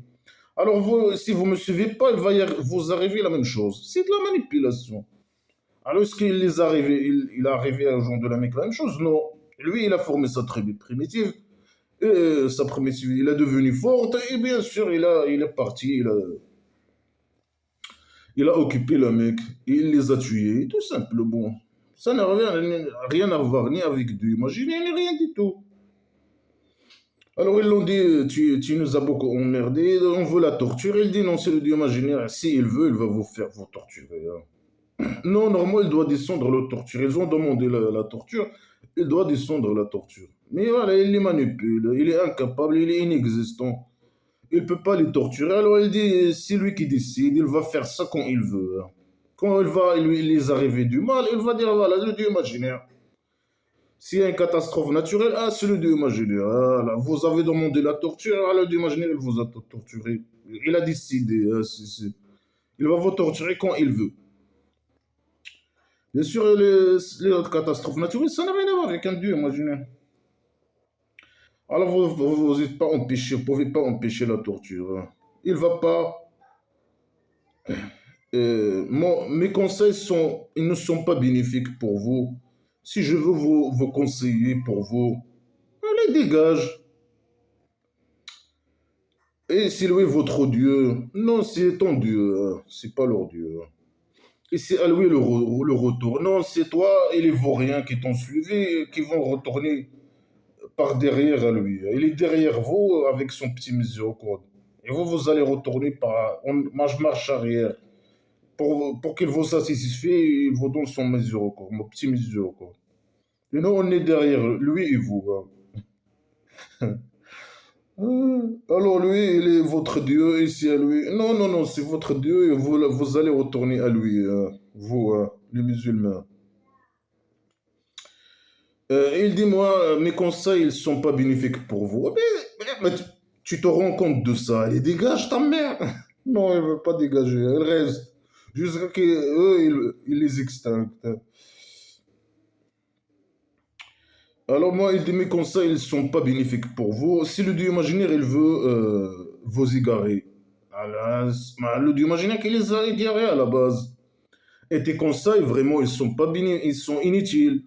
Alors vous, si vous ne me suivez pas, vous arriver la même chose. C'est de la manipulation. Alors, est-ce qu'il les a arrivés, il a arrivé aux gens de la Mecque la même chose? Non. Lui, il a formé sa tribu primitive. Et sa primitive, il est devenu forte. Et bien sûr, il est parti. Il a occupé la Mecque. Il les a tués. Tout simplement. Ça n'a rien à voir ni avec du imaginaire, ni rien du tout. Alors, ils l'ont dit, tu nous as beaucoup emmerdé, on veut la torture. Il dit, non, c'est le Dieu imaginaire. S'il veut, il va vous faire vous torturer, hein. Non, normalement, il doit descendre la torture. Ils ont demandé la torture. Il doit descendre la torture. Mais voilà, il les manipule. Il est incapable, il est inexistant. Il ne peut pas les torturer. Alors il dit, c'est lui qui décide. Il va faire ça quand il veut, hein. Quand il va lui les arriver du mal, il va dire, voilà, le Dieu imaginaire. S'il y a une catastrophe naturelle, ah, c'est le Dieu imaginaire. Voilà. Vous avez demandé la torture, ah, le Dieu imaginaire, il vous a torturé. Il a décidé, hein, il va vous torturer quand il veut. Bien sûr, les autres catastrophes naturelles, ça n'a rien à voir avec un dieu imaginaire. Alors, vous n'êtes pas empêché, vous ne pouvez pas empêcher la torture, hein. Il ne va pas. Mes conseils ils ne sont pas bénéfiques pour vous. Si je veux vous conseiller pour vous, on les dégage. Et c'est lui votre Dieu. Non, c'est ton Dieu, hein. C'est pas leur Dieu, hein. Et c'est à lui le retour. Non, c'est toi et les vauriens qui t'ont suivi qui vont retourner par derrière à lui. Il est derrière vous avec son petit miséricorde. Et vous allez retourner marche arrière. Pour qu'il vous satisfait, il vous donne son miséricorde, mon petit miséricorde. Et nous, on est derrière lui et vous, hein. Alors lui, il est votre Dieu, et c'est à lui. Non, non, non, c'est votre Dieu et vous allez retourner à lui, hein. Vous, hein, les musulmans. Il dit, moi, mes conseils, ils sont pas bénéfiques pour vous. Mais tu te rends compte de ça. Allez, dégage ta mère. Non, elle veut pas dégager. Elle reste. Jusqu'à qu'eux, ils les extinctent. Alors moi, il dit, mes conseils, ils sont pas bénéfiques pour vous. Si le Dieu imaginaire, il veut vous égarer. Alors, le Dieu imaginaire qui les a égarés à la base. Et tes conseils, vraiment, ils sont inutiles.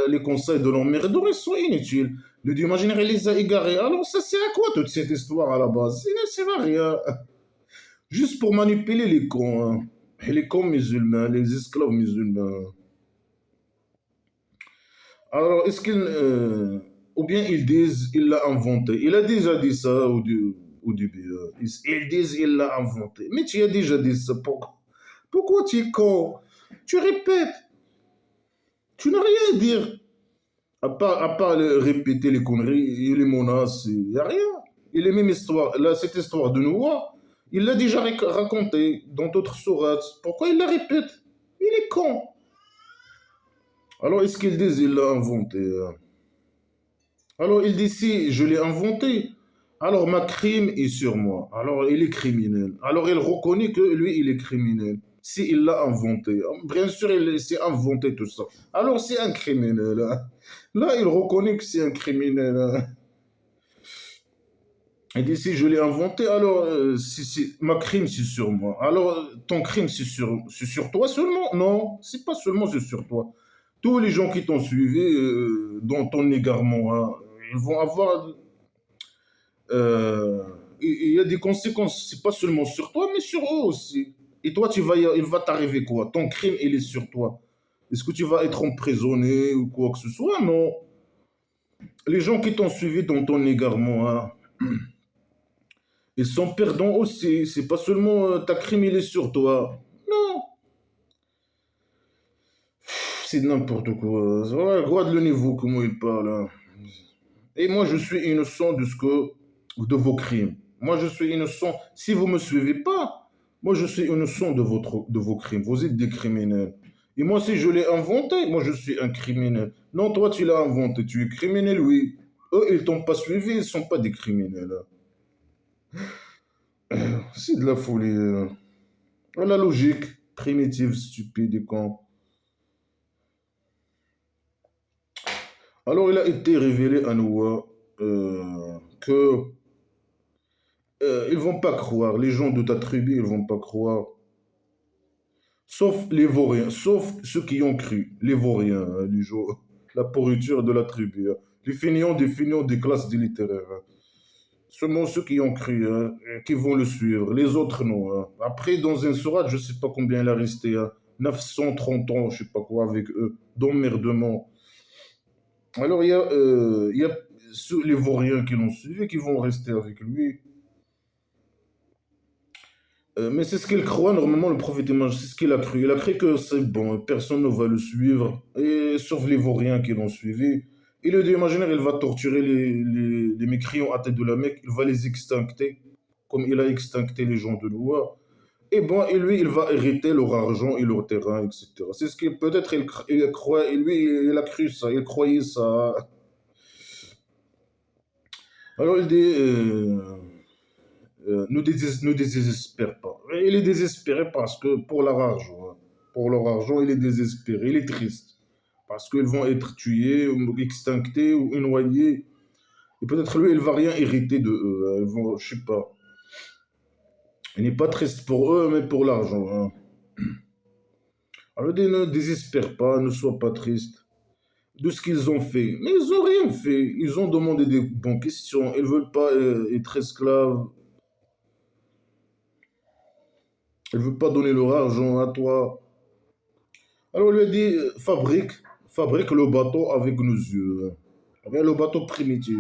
Les conseils de l'emmerdeur, ils sont inutiles. Le Dieu imaginaire, il les a égarés. Alors, ça sert à quoi toute cette histoire à la base? Ça ne sert à rien. Juste pour manipuler les cons, hein. Et les cons musulmans, les esclaves musulmans. Alors, ou bien ils disent il l'a inventé. Il a déjà dit ça au début, hein. Ils disent il l'a inventé. Mais tu as déjà dit ça. Pourquoi tu es con? Tu répètes. Tu n'as rien à dire. À part répéter les conneries et les menaces, il n'y a rien. Et les mêmes histoires, là, cette histoire de Noah, il l'a déjà racontée dans d'autres sourates. Pourquoi il la répète? Il est con. Alors, est-ce qu'ils disent il l'a inventé, hein? Alors, il dit si je l'ai inventé, alors ma crime est sur moi. Alors, il est criminel. Alors, il reconnaît que lui, il est criminel. Si il l'a inventé. Bien sûr, il s'est inventé tout ça. Alors, c'est un criminel, hein. Là, il reconnaît que c'est un criminel, hein. Il dit si je l'ai inventé, alors ma crime, c'est sur moi. Alors, ton crime, c'est sur toi seulement? Non, c'est pas seulement c'est sur toi. Tous les gens qui t'ont suivi dans ton égarement, hein, ils vont avoir. euh, il y a des conséquences, c'est pas seulement sur toi, mais sur eux aussi. Et toi, il va t'arriver quoi? Ton crime, il est sur toi. Est-ce que tu vas être emprisonné ou quoi que ce soit? Non. Les gens qui t'ont suivi dans ton égarement, hein, ils sont perdants aussi. C'est pas seulement ta crime, il est sur toi. Non. C'est n'importe quoi. Ouais, regarde le niveau, comment il parle, hein. Et moi, je suis innocent de vos crimes. Moi, je suis innocent. Si vous ne me suivez pas, moi, je suis innocent de vos crimes. Vous êtes des criminels. Et moi, si je l'ai inventé, moi, je suis un criminel. Non, toi, tu l'as inventé. Tu es criminel, oui. Eux, ils t'ont pas suivi. Ils sont pas des criminels, hein. C'est de la folie, hein. La logique primitive, stupide et con. Alors, il a été révélé à Noah que ils vont pas croire. Les gens de ta tribu, ils vont pas croire. Sauf les vauriens, sauf ceux qui ont cru. Les vauriens, hein, la pourriture de la tribu, hein. Les feignants des classes des littéraires, hein. Seulement ceux qui ont cru, hein, qui vont le suivre. Les autres, non, hein. Après, dans un sourate, je sais pas combien il a resté, hein, 930 ans, je sais pas quoi, avec eux, d'emmerdement. Alors, il y a les vauriens qui l'ont suivi, qui vont rester avec lui. Mais c'est ce qu'il croit, normalement, le prophète Image, c'est ce qu'il a cru. Il a cru que c'est bon, personne ne va le suivre, et, sauf les vauriens qui l'ont suivi. Et le dieu imaginaire, il va torturer les mécréants à tête de la Mecque, il va les extincter, comme il a extincté les gens de Noah. Et bon, et lui, il va hériter leur argent et leur terrain, etc. C'est ce qu'il peut-être il croit, et lui, il a cru ça, il croyait ça. Alors il dit, ne désespère pas. Il est désespéré parce que pour leur argent, il est désespéré, il est triste. Parce qu'ils vont être tués, ou extinctés, ou noyés. Et peut-être lui, il va rien hériter de eux, hein. Ils vont, je sais pas. Il n'est pas triste pour eux, mais pour l'argent, hein. Alors il dit, ne désespère pas, ne sois pas triste de ce qu'ils ont fait. Mais ils ont rien fait. Ils ont demandé des bonnes questions. Ils veulent pas être esclaves. Ils veulent pas donner leur argent à toi. Alors, on lui a dit, fabrique le bateau avec nos yeux. Regarde le bateau primitif.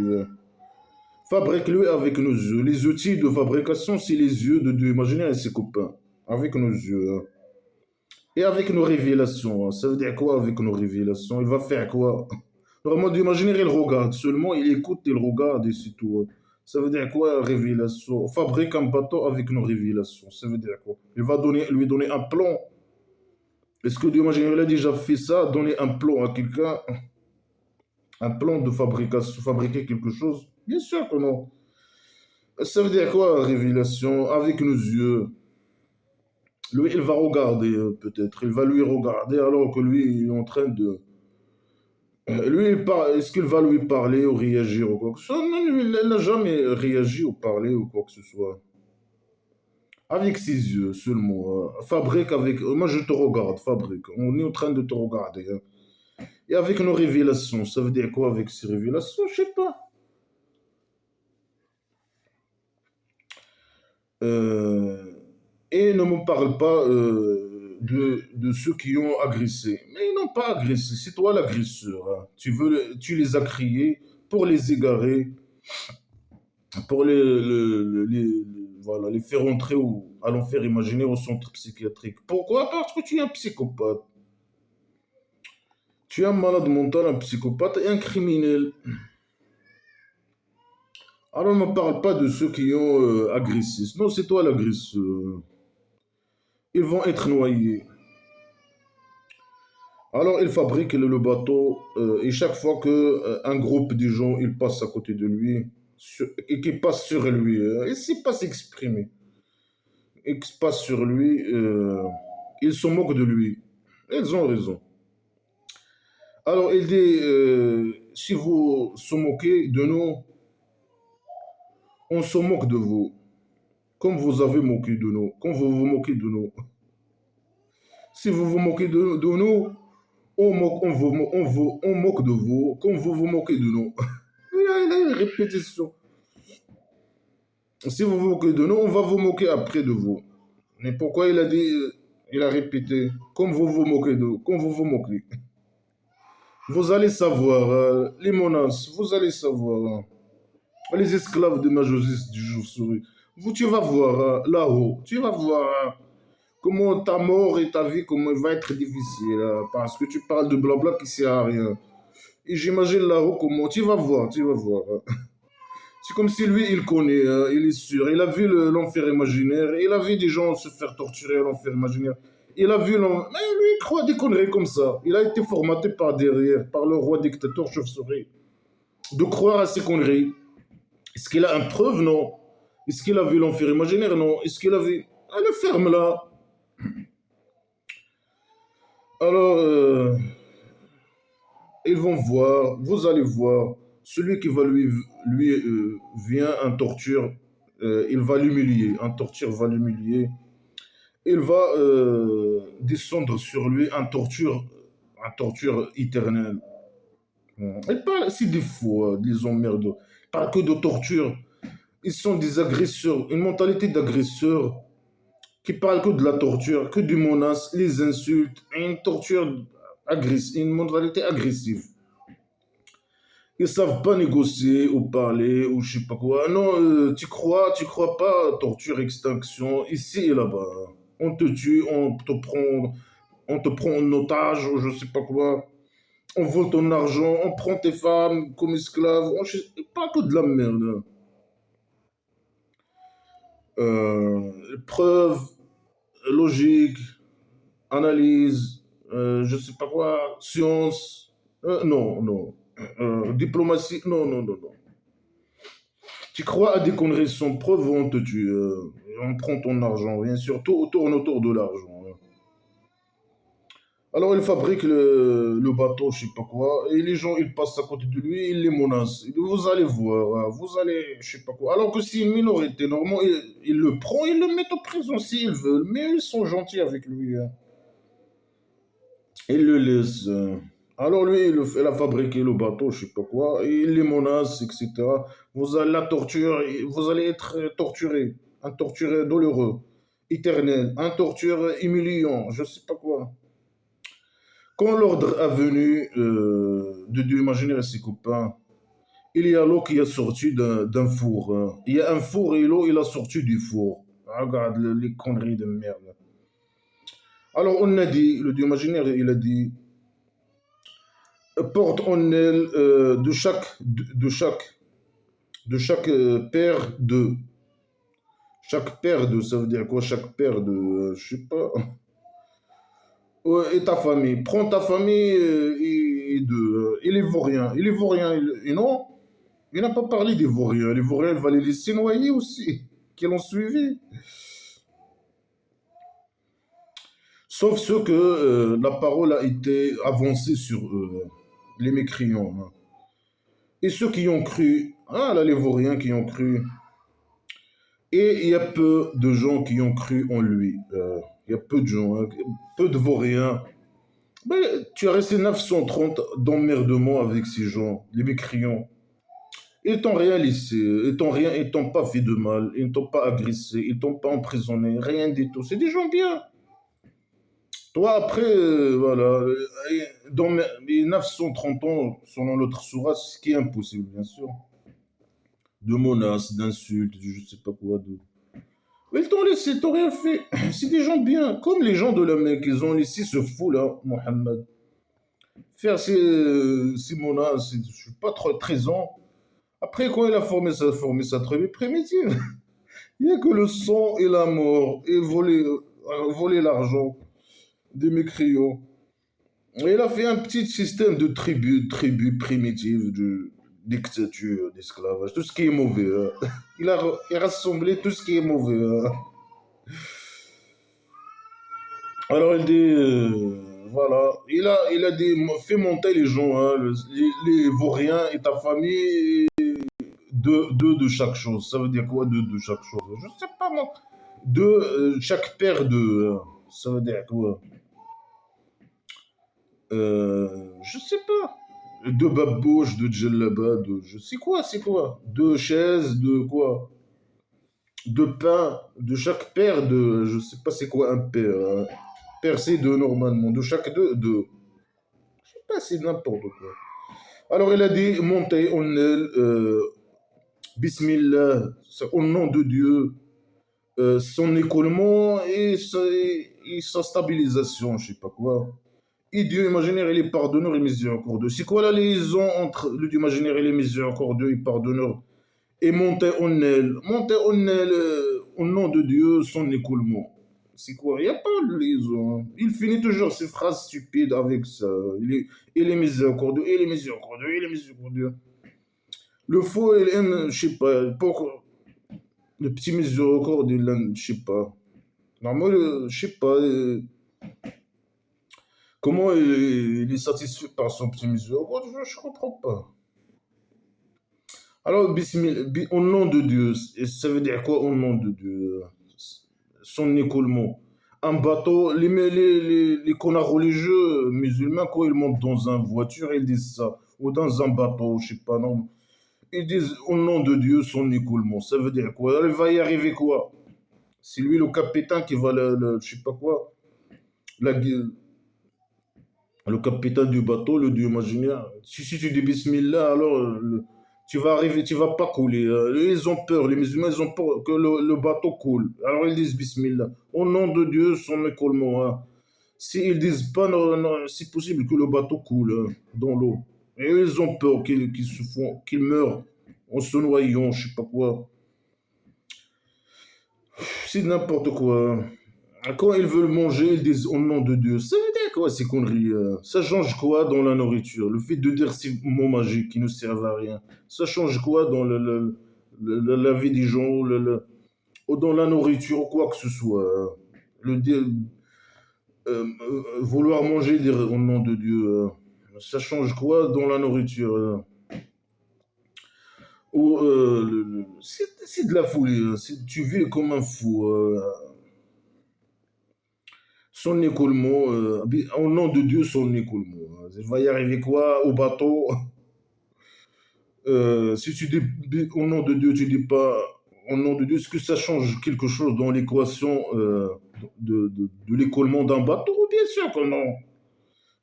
Fabrique-le avec nos yeux. Les outils de fabrication, c'est les yeux de Dieu. Imaginez ses copains. Avec nos yeux. Et avec nos révélations. Ça veut dire quoi avec nos révélations? Il va faire quoi? Normalement, d'imaginer, il regarde seulement, il écoute, il regarde et c'est tout. Ça veut dire quoi, révélation? Fabrique un bateau avec nos révélations. Ça veut dire quoi? Il va lui donner un plan. Est-ce que Dieu il a déjà fait ça, donner un plan à quelqu'un, un plan de fabrication, fabriquer quelque chose? Bien sûr que non. Ça veut dire quoi, révélation? Avec nos yeux. Lui, il va regarder, peut-être. Il va lui regarder alors que lui, il est en train de. Lui, est-ce qu'il va lui parler ou réagir ou quoi que ce soit? Non, lui, il n'a jamais réagi ou parlé ou quoi que ce soit. Avec ses yeux seulement. Fabrique avec. Moi, je te regarde, fabrique. On est en train de te regarder, hein. Et avec nos révélations, ça veut dire quoi avec ces révélations? Je sais pas. Euh, et ne me parle pas de ceux qui ont agressé. Mais ils n'ont pas agressé, c'est toi l'agresseur, hein. Tu les as criés pour les égarer, pour voilà, les faire entrer à l'enfer imaginaire au centre psychiatrique. Pourquoi? Parce que tu es un psychopathe. Tu es un malade mental, un psychopathe et un criminel. Alors ne me parle pas de ceux qui ont agressé. Non, c'est toi l'agresseur. Ils vont être noyés. Alors il fabrique le bateau et chaque fois que un groupe de gens il passe à côté de lui et qui passe sur lui, il ne sait pas s'exprimer. Il passe sur lui, ils se moquent de lui. Ils ont raison. Alors il dit, si vous se moquez de nous, on se moque de vous, comme vous avez moqué de nous, comme vous vous moquez de nous. Si vous vous moquez de nous, on moque de vous, comme vous vous moquez de nous. Il a une répétition. Si vous vous moquez de nous, on va vous moquer après de vous. Mais pourquoi il a dit, il a répété, comme vous vous moquez de, comme vous vous moquez. Vous allez savoir, les menaces, vous allez savoir, les esclaves de Majosis du Chauve-souris. Tu vas voir là-haut, tu vas voir comment ta mort et ta vie, comment elle va être difficile, parce que tu parles de blabla qui sert à rien. Et j'imagine là-haut comment, tu vas voir, tu vas voir. C'est comme si lui, il connaît, il est sûr. Il a vu l'enfer imaginaire, il a vu des gens se faire torturer à l'enfer imaginaire. Il a vu mais lui, il croit des conneries comme ça. Il a été formaté par derrière, par le roi dictateur chauve-souris, de croire à ces conneries. Est-ce qu'il a une preuve? Non. Est-ce qu'il a vu l'enfer imaginaire? Non. Est-ce qu'il a vu... Allez, ferme là. Alors, ils vont voir, vous allez voir, celui qui va lui vient en torture, il va l'humilier. En torture va l'humilier. Il va descendre sur lui en torture éternelle. Et pas si des fois, des emmerdes. Pas que de torture. Ils sont des agresseurs, une mentalité d'agresseurs qui parle que de la torture, que du menace, les insultes, une torture agressive, une mentalité agressive. Ils savent pas négocier ou parler ou je sais pas quoi. Non, tu crois pas, torture, extinction, ici et là-bas. On te tue, on te prend en otage ou je sais pas quoi. On vole ton argent, on prend tes femmes comme esclaves. Pas que de la merde. Preuve, logique, analyse, je sais pas quoi, science. Non, non. Diplomatie, non, non, non, non. Tu crois à des conneries sans preuve, on te tue. On prend ton argent, bien sûr. Tout tourne autour de l'argent. Alors il fabrique le bateau, je sais pas quoi, et les gens ils passent à côté de lui, ils les menacent. Vous allez voir, vous allez, je sais pas quoi. Alors que c'est une minorité, normalement ils le prennent, ils le mettent en prison s'ils veulent, mais ils sont gentils avec lui. Ils le laissent. Alors lui, il a fabriqué le bateau, je sais pas quoi, et il les menace, etc. Vous allez la torture, vous allez être torturé, un torturé douloureux, éternel, un torture humiliant, je sais pas quoi. Quand l'ordre est venu de Dieu imaginaire et ses copains, il y a l'eau qui est sortie d'un four. Il y a un four et l'eau, il a sorti du four. Regarde les conneries de merde. Alors on a dit, le Dieu imaginaire, il a dit, porte en elle de chaque paire de. Chaque paire de, ça veut dire quoi? Chaque paire de, je sais pas. Ouais, et ta famille. Prends ta famille et les vauriens. Et les vauriens, et non, il n'a pas parlé des vauriens. Les vauriens, il va les laisser noyer aussi, qui l'ont suivi. Sauf ceux que la parole a été avancée sur eux, les mécréants, hein. Et ceux qui ont cru, ah là, les vauriens qui ont cru. Et il y a peu de gens qui ont cru en lui. Il y a peu de gens, hein, peu de vauriens. Mais tu as resté 930 d'emmerdement avec ces gens, les mécréants. Ils t'ont rien laissé, ils t'ont pas fait de mal, ils ne t'ont pas agressé, ils t'ont pas emprisonné, rien du tout. C'est des gens bien. Toi, après, voilà, dans les 930 ans, selon l'autre sourate, ce qui est impossible, bien sûr, de menaces, d'insultes, de je sais pas quoi, de... Mais ils t'ont laissé, ils t'ont rien fait. C'est des gens bien, comme les gens de la Mecque, ils ont laissé ce fou-là, Mohammed, faire ces menaces, je suis pas trop 13 ans. Après, quand il a formé sa tribu primitive, il n'y a que le sang et la mort, et voler l'argent des mécréants. Et il a fait un petit système de tribu primitive, de dictature, d'esclavage, tout ce qui est mauvais, hein. Il a rassemblé tout ce qui est mauvais, hein. Alors il dit, voilà, il a fait monter les gens, hein, les vauriens et ta famille, deux de chaque chose. Ça veut dire quoi, deux de chaque chose? Je sais pas moi. Deux, chaque paire de, ça veut dire quoi? Je sais pas. Deux babouches, deux djellaba, deux, je sais quoi, c'est quoi? Deux chaises, deux quoi? de pain, de chaque paire de, je sais pas c'est quoi un paire, hein. Paire c'est deux normalement, de chaque deux. Je sais pas, c'est n'importe quoi. Alors il a dit, montez en elle, Bismillah, au nom de Dieu, son écoulement et sa stabilisation, je sais pas quoi. Et Dieu imaginaire, il est pardonneur et miséricordieux. C'est quoi la liaison entre le Dieu imaginaire et les miséricordieux et pardonneur? Et monter en elle, au nom de Dieu, son écoulement. C'est quoi? Il n'y a pas de liaison. Il finit toujours ses phrases stupides avec ça. Il est miséricordieux, il est miséricordieux, il est miséricordieux. Le faux, il aime, je sais pas, pour le petit miséricorde, il aime, je sais pas. Normalement, je sais pas comment il est satisfait par son petit miséricorde, je comprends pas. Alors, au nom de Dieu, ça veut dire quoi au nom de Dieu? Son écoulement. Un bateau, les connards religieux musulmans, quand ils montent dans une voiture, ils disent ça. Ou dans un bateau, je sais pas, non. Ils disent au nom de Dieu, son écoulement. Ça veut dire quoi? Il va y arriver quoi? C'est lui le capitaine qui va je sais pas quoi, la, le capitaine du bateau, le dieu imaginaire. Si tu dis Bismillah, alors tu vas arriver, tu vas pas couler. Ils ont peur, les musulmans, ils ont peur que le bateau coule. Alors ils disent Bismillah. Au nom de Dieu, son écoulement. Hein. S'ils disent pas, non, non, c'est possible que le bateau coule hein, dans l'eau. Et ils ont peur qu'ils meurent en se noyant, je sais pas quoi. C'est n'importe quoi. Quand ils veulent manger, ils disent au nom de Dieu. Ça veut dire quoi ces conneries? Ça change quoi dans la nourriture? Le fait de dire ces mots magiques qui ne servent à rien, ça change quoi dans la vie des gens, ou dans la nourriture, ou quoi que ce soit? Le dire, vouloir manger dire au nom de Dieu, ça change quoi dans la nourriture? Ou, c'est de la folie. Tu vis comme un fou. Son écoulement, au nom de Dieu, son écoulement. Il va y arriver quoi au bateau? Si tu dis au nom de Dieu, tu dis pas au nom de Dieu, est-ce que ça change quelque chose dans l'équation de l'écoulement d'un bateau? Bien sûr que non.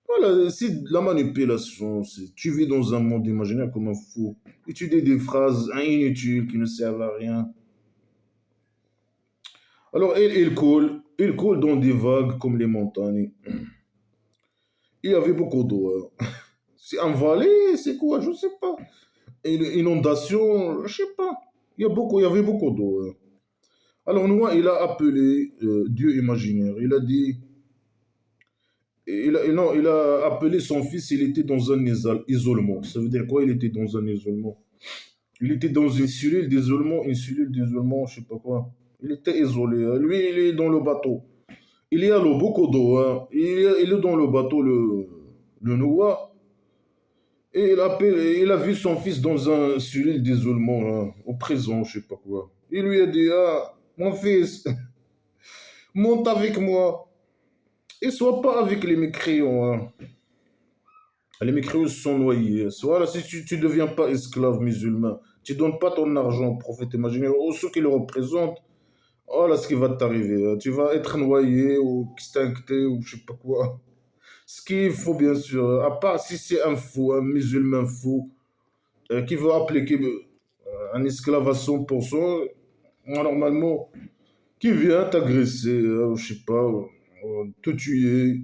Voilà, c'est de la manipulation. Tu vis dans un monde imaginaire comme un fou. Et tu dis des phrases inutiles qui ne servent à rien. Alors, il coule dans des vagues comme les montagnes. Il y avait beaucoup d'eau. Hein. C'est un vallée, c'est quoi? Je ne sais pas. Et l'inondation, je sais pas. Il y avait beaucoup d'eau. Hein. Alors Noah, il a appelé Dieu imaginaire. Il a dit, non, il a appelé son fils. Il était dans un isolement. Ça veut dire quoi? Il était dans un isolement. Il était dans une cellule d'isolement, je sais pas quoi. Il était isolé. Hein. Lui, il est dans le bateau. Il y a l'eau, beaucoup d'eau. Hein. Il est dans le bateau, le Noah. Et il a vu son fils dans un cellule d'isolement, hein, au présent, je sais pas quoi. Il lui a dit, ah, mon fils, monte avec moi et sois pas avec les mécréants. Hein. Les mécréants sont noyés. Voilà, si tu deviens pas esclave musulman, tu donnes pas ton argent au prophète imaginaire, ou ceux qui le représentent, voilà ce qui va t'arriver. Hein. Tu vas être noyé ou extincté ou je sais pas quoi. Ce qu'il faut bien sûr, à part si c'est un fou, un musulman fou, qui veut appliquer un esclave à 100%, normalement, qui vient t'agresser, je sais pas, te tuer.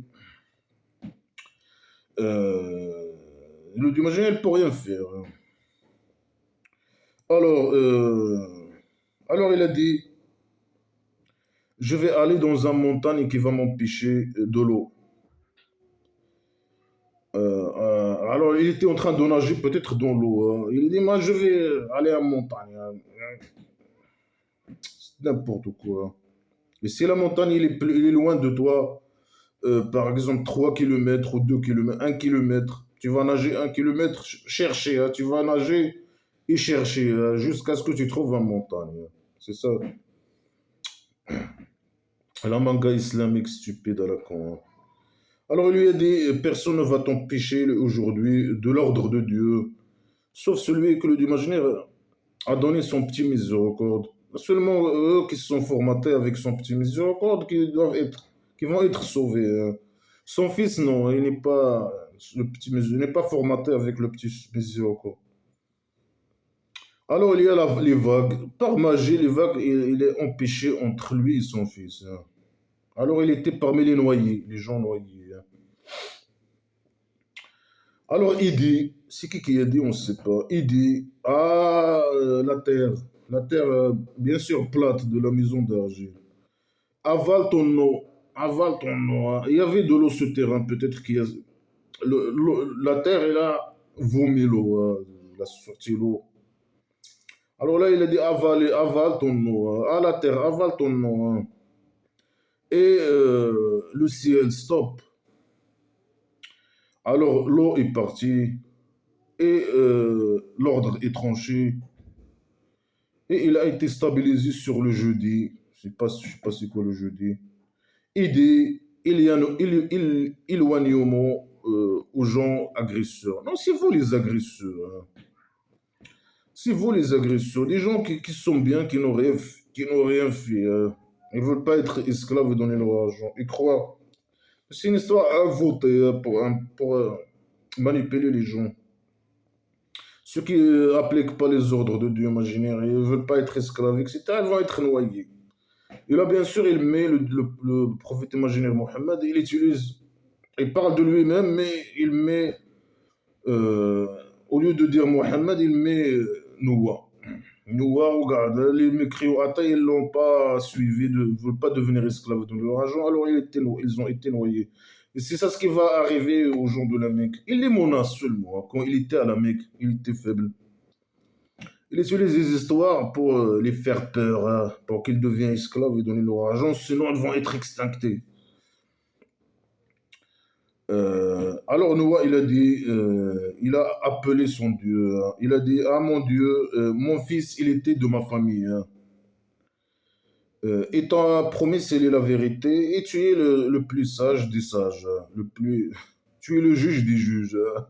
Euh, le imaginaire, elle peut rien faire. Hein. Alors, alors il a dit, je vais aller dans une montagne qui va m'empêcher de l'eau. Alors il était en train de nager peut-être dans l'eau. Hein. Il a dit, moi je vais aller en montagne. Hein. C'est n'importe quoi. Et si la montagne il est loin de toi, par exemple 3 kilomètres ou 2 kilomètres, 1 kilomètre, tu vas nager 1 kilomètre, chercher, hein, tu vas nager et chercher jusqu'à ce que tu trouves une montagne. Hein. C'est ça. La manga islamique stupide à la con. Hein. Alors il lui a dit, personne ne va t'empêcher aujourd'hui de l'ordre de Dieu, sauf celui que le Dieu imaginaire a donné son petit miséricorde. Seulement eux qui sont formatés avec son petit miséricorde qui vont être sauvés, hein. Son fils, non, il n'est pas, il n'est pas formaté avec le petit miséricorde. Alors il y a les vagues. Par magie, les vagues, il est empêché entre lui et son fils, hein. Alors il était parmi les noyés, les gens noyés, hein. Alors il dit, c'est qui a dit, on ne sait pas. Il dit, ah, la terre, bien sûr plate de la maison d'argile. Avale ton eau, avale ton eau, hein. Il y avait de l'eau sur terrain, peut-être qu'il y a... la terre, elle a vomi l'eau, hein. Il a sorti l'eau. Alors là, il a dit, avale ton eau, hein. À la terre, avale ton eau, hein. Et le ciel, stop. Alors l'eau est partie et l'ordre est tranché et il a été stabilisé sur le jeudi. Je sais pas c'est quoi le jeudi. Il y a éloignement aux gens agresseurs. Non, c'est vous les agresseurs, hein. C'est vous les agresseurs. Des gens qui sont bien, qui n'ont rien fait, hein. Ils ne veulent pas être esclaves et donner leur argent. Ils croient. C'est une histoire inventée, hein, pour manipuler les gens. Ceux qui n'appliquent pas les ordres de Dieu imaginaire, ils ne veulent pas être esclaves, etc., ils vont être noyés. Et là, bien sûr, il met le prophète imaginaire Mohammed, il parle de lui-même, mais il met, euh, au lieu de dire Mohammed, il met Noah. Noah, regarde, les mécréants, ils ne l'ont pas suivi, ne veulent pas devenir esclaves de leur argent, alors ils ont été noyés. Et c'est ça ce qui va arriver aux gens de la Mecque. Il les menace seulement, hein. Quand il était à la Mecque, il était faible. Il utilise des histoires pour les faire peur, hein, pour qu'ils deviennent esclaves et donner leur argent, sinon ils vont être extinctés. Alors Noah, il a appelé son Dieu, hein. Il a dit, ah mon Dieu, mon fils, il était de ma famille, hein. Et ta promesse, elle est la vérité, et tu es le plus sage des sages, hein, tu es le juge des juges, hein.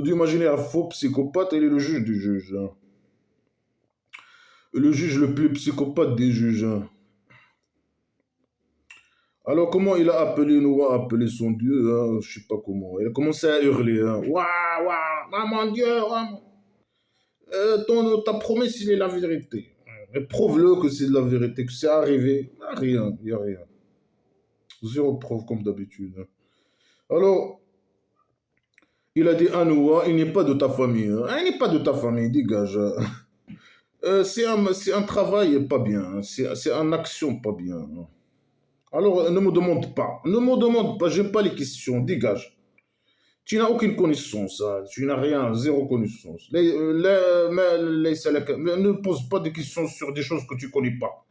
D'imaginer un faux psychopathe, il est le juge des juges, hein. Le juge le plus psychopathe des juges, hein. Alors, comment il a appelé Noah, appelé son Dieu, hein, je sais pas comment. Il a commencé à hurler, hein. Waouh, waouh, ah, mon Dieu, ta promesse, il est la vérité. Mais prouve-le que c'est de la vérité, que c'est arrivé. Ah, rien, il n'y a rien. Zéro preuve comme d'habitude, hein. Alors, il a dit à Noah, il n'est pas de ta famille, hein. Ah, il n'est pas de ta famille, dégage, hein. C'est un travail pas bien, hein. C'est une action pas bien, hein. Alors, ne me demande pas. Ne me demande pas, j'aime pas les questions, dégage. Tu n'as aucune connaissance, hein. Tu n'as rien, zéro connaissance. Mais ne pose pas de questions sur des choses que tu connais pas.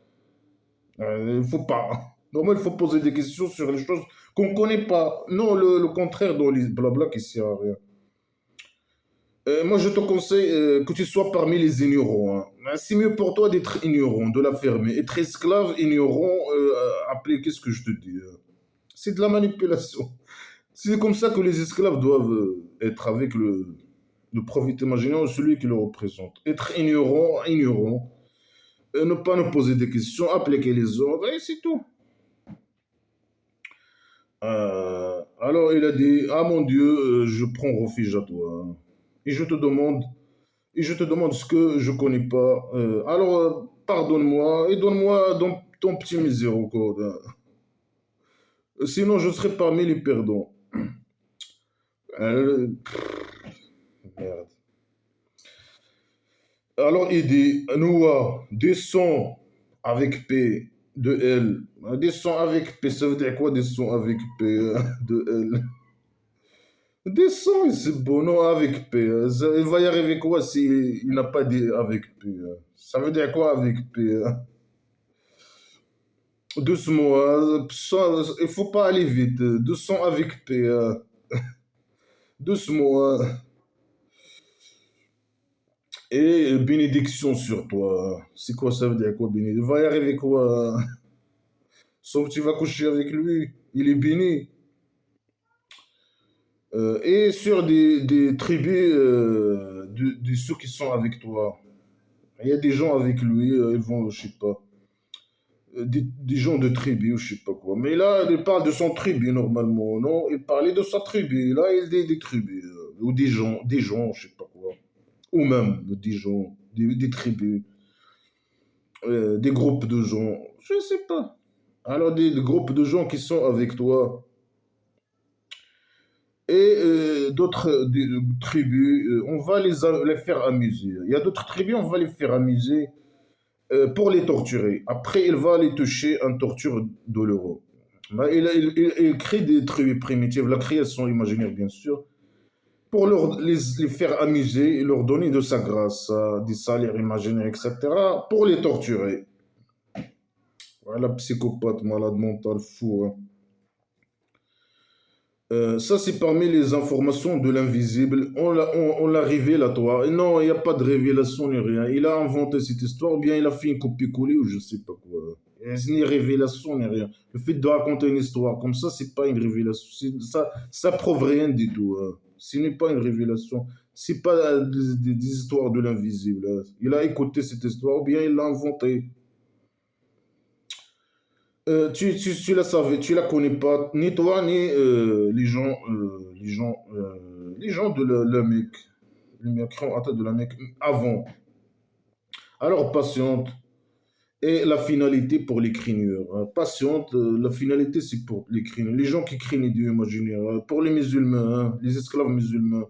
Il faut pas. Normalement, il faut poser des questions sur les choses qu'on connaît pas. Non, le contraire dans les blabla qui sert à rien. Moi, je te conseille que tu sois parmi les ignorants, hein. C'est mieux pour toi d'être ignorant, de la fermer. Être esclave, ignorant, appliquer ce que je te dis, hein. C'est de la manipulation. C'est comme ça que les esclaves doivent être avec le prophète imaginaire, celui qui le représente. Être ignorant, ignorant, ne pas nous poser des questions, appliquer les ordres, et c'est tout. Alors il a dit, ah mon Dieu, je prends refuge à toi, hein. Et je te demande, et je te demande ce que je connais pas. Alors pardonne-moi et donne-moi ton petit miséricorde, hein. Sinon je serai parmi les perdants. Euh, Merde. Alors il dit, Noah, descends avec paix de elle. Descends avec paix, ça veut dire quoi descends avec paix, hein, de elle? Descends, et c'est bon, non, avec paix, hein. Il va y arriver quoi s'il n'a pas dit avec paix, hein? Ça veut dire quoi avec paix, hein? Doucement, hein. Il faut pas aller vite. Descends avec paix, hein. Doucement, hein. Et bénédiction sur toi, hein. C'est quoi ça veut dire quoi bénédiction? Il va y arriver quoi, hein? Sauf que tu vas coucher avec lui. Il est béni. Et sur des tribus de ceux qui sont avec toi. Il y a des gens avec lui, ils vont, je sais pas, des gens de tribu, ou je sais pas quoi. Mais là, il parle de son tribu normalement, non? Il parlait de sa tribu. Là, il dit des tribus, ou des gens, je sais pas quoi. Ou même des gens, des tribus, des groupes de gens, je sais pas. Alors, des groupes de gens qui sont avec toi et d'autres tribus, on va les faire amuser. Il y a d'autres tribus, on va les faire amuser pour les torturer. Après, il va les toucher en torture douloureuse. Bah, il crée des tribus primitives, la création imaginaire bien sûr, pour les faire amuser et leur donner de sa grâce, des salaires imaginaires, etc., pour les torturer. Voilà, psychopathe, malade mental, fou, hein. Ça, c'est parmi les informations de l'invisible. On l'a révélé à toi. Et non, il n'y a pas de révélation ni rien. Il a inventé cette histoire, ou bien il a fait une copie-coller, ou je sais pas quoi. Et c'est ni révélation ni rien. Le fait de raconter une histoire comme ça, c'est pas une révélation. Ça prouve rien du tout, hein. Ce n'est pas une révélation. C'est pas des histoires de l'invisible, hein. Il a écouté cette histoire, ou bien il l'a inventée. Tu la savais, tu la connais pas, ni toi, ni les gens de la Mecque, les mecs qui ont atteint de la Mecque avant. Alors, patiente, et la finalité pour les craigneurs, hein. Patiente, la finalité c'est pour les craigneurs, les gens qui craignent Dieu imaginaire, pour les musulmans, hein, les esclaves musulmans.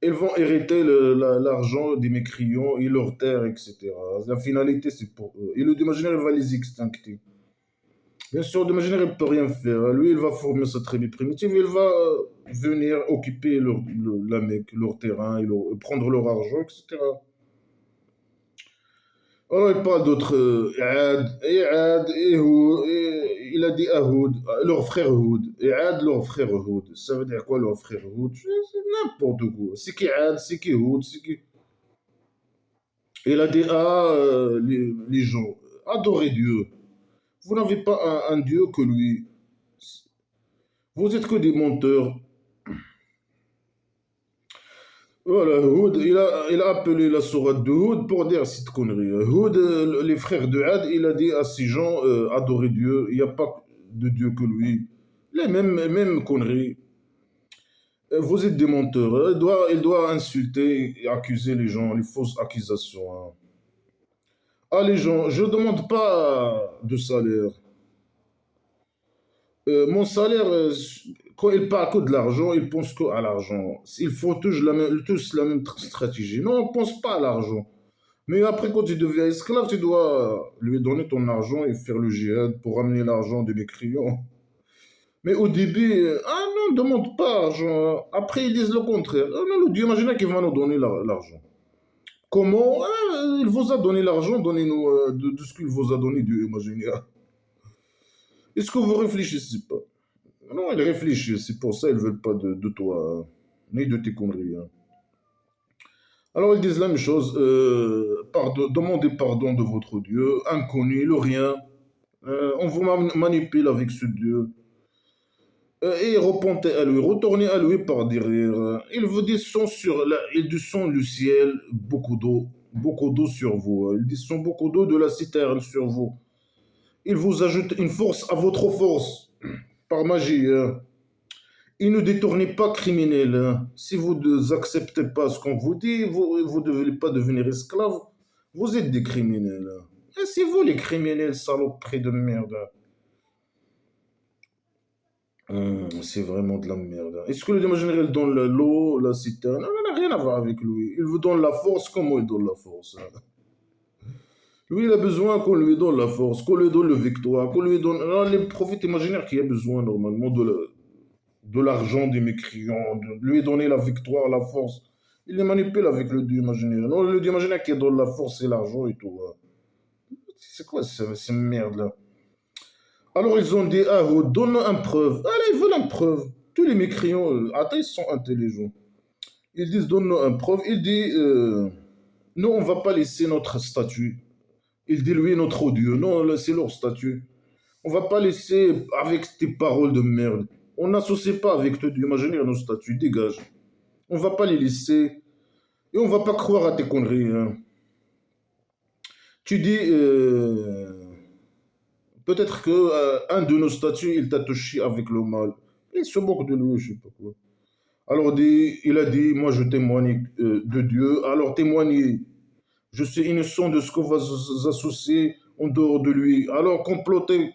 Ils vont hériter l'argent des mécréants et leurs terres, etc. La finalité c'est pour eux. Et le Dieu imaginaire il va les extincter. Bien sûr, l'imaginaire, il ne peut rien faire. Lui, il va former sa tribu primitive, il va venir occuper la Mecque, leur terrain, prendre leur argent, etc. Alors, il parle d'autres. Il a dit Ahoud, leur frère Houd. Iad, leur frère Houd. Ça veut dire quoi, leur frère Houd? C'est n'importe quoi. C'est qui Iad, c'est qui Houd, c'est qui. Il a dit les gens, adorez Dieu. Vous n'avez pas un Dieu que lui. Vous êtes que des menteurs. Voilà, Houd, il a appelé la sourate de Houd pour dire cette connerie. Houd, les frères de Had, il a dit à ces gens, adorez Dieu, il n'y a pas de Dieu que lui. Les mêmes conneries. Vous êtes des menteurs. Il doit insulter et accuser les gens, les fausses accusations, hein. Ah, les gens, je ne demande pas de salaire. Mon salaire, quand il parle que de l'argent, il pense qu'à l'argent. Il faut tous la même stratégie. Non, on ne pense pas à l'argent. Mais après, quand tu deviens esclave, tu dois lui donner ton argent et faire le djihad pour ramener l'argent des mécréants. Mais au début, ah non, ne demande pas l'argent. Après, ils disent le contraire. Ah non, le Dieu imaginaire qu'il va nous donner l'argent. Comment? Ah, il vous a donné l'argent, donnez-nous de ce qu'il vous a donné, Dieu imaginaire. Est-ce que vous réfléchissez pas? Non, ils réfléchissent, c'est pour ça ils veulent pas de toi, hein, ni de tes conneries, hein. Alors ils disent la même chose, demandez pardon de votre Dieu, inconnu, le rien. On vous manipule avec ce Dieu. Et repentez à lui, retournez à lui par derrière. Il vous descend il descend le ciel, beaucoup d'eau sur vous. Il descend beaucoup d'eau de la citerne sur vous. Il vous ajoute une force à votre force, par magie, hein. Et ne détournez pas criminel, hein. Si vous n'acceptez pas ce qu'on vous dit, vous ne devez pas devenir esclave. Vous êtes des criminels, hein. Et c'est vous les criminels, saloperies de merde, hein. C'est vraiment de la merde, hein. Est-ce que le démon général donne l'eau, la citerne? Non, ça n'a rien à voir avec lui. Il vous donne la force, comment il donne la force, hein? Lui, il a besoin qu'on lui donne la force, qu'on lui donne le victoire, qu'on lui donne. Non, les prophètes imaginaires qui a besoin normalement de l'argent des mécréants, de lui donner la victoire, la force. Il les manipule avec le dieu imaginaire. Non, le dieu imaginaire qui donne la force et l'argent et tout, hein. C'est quoi ces merdes-là? Alors ils ont dit, ah, oh, donne un preuve. Allez, ils veulent un preuve. Tous les mécréants, attends, ils sont intelligents. Ils disent, donne-nous un preuve. Il dit, nous, on va pas laisser notre statut. Il dit, lui, notre Dieu. Non, là, c'est leur statut. On va pas laisser avec tes paroles de merde. On n'associe pas avec toi Dieu imaginaire nos statuts. Dégage. On va pas les laisser. Et on va pas croire à tes conneries, hein. Tu dis, peut-être que un de nos statuts, il t'a touché avec le mal. Il se moque de lui, je sais pas quoi. Alors il a dit, moi je témoigne de Dieu. Alors témoignez. Je suis innocent de ce que vous associez en dehors de lui. Alors complotez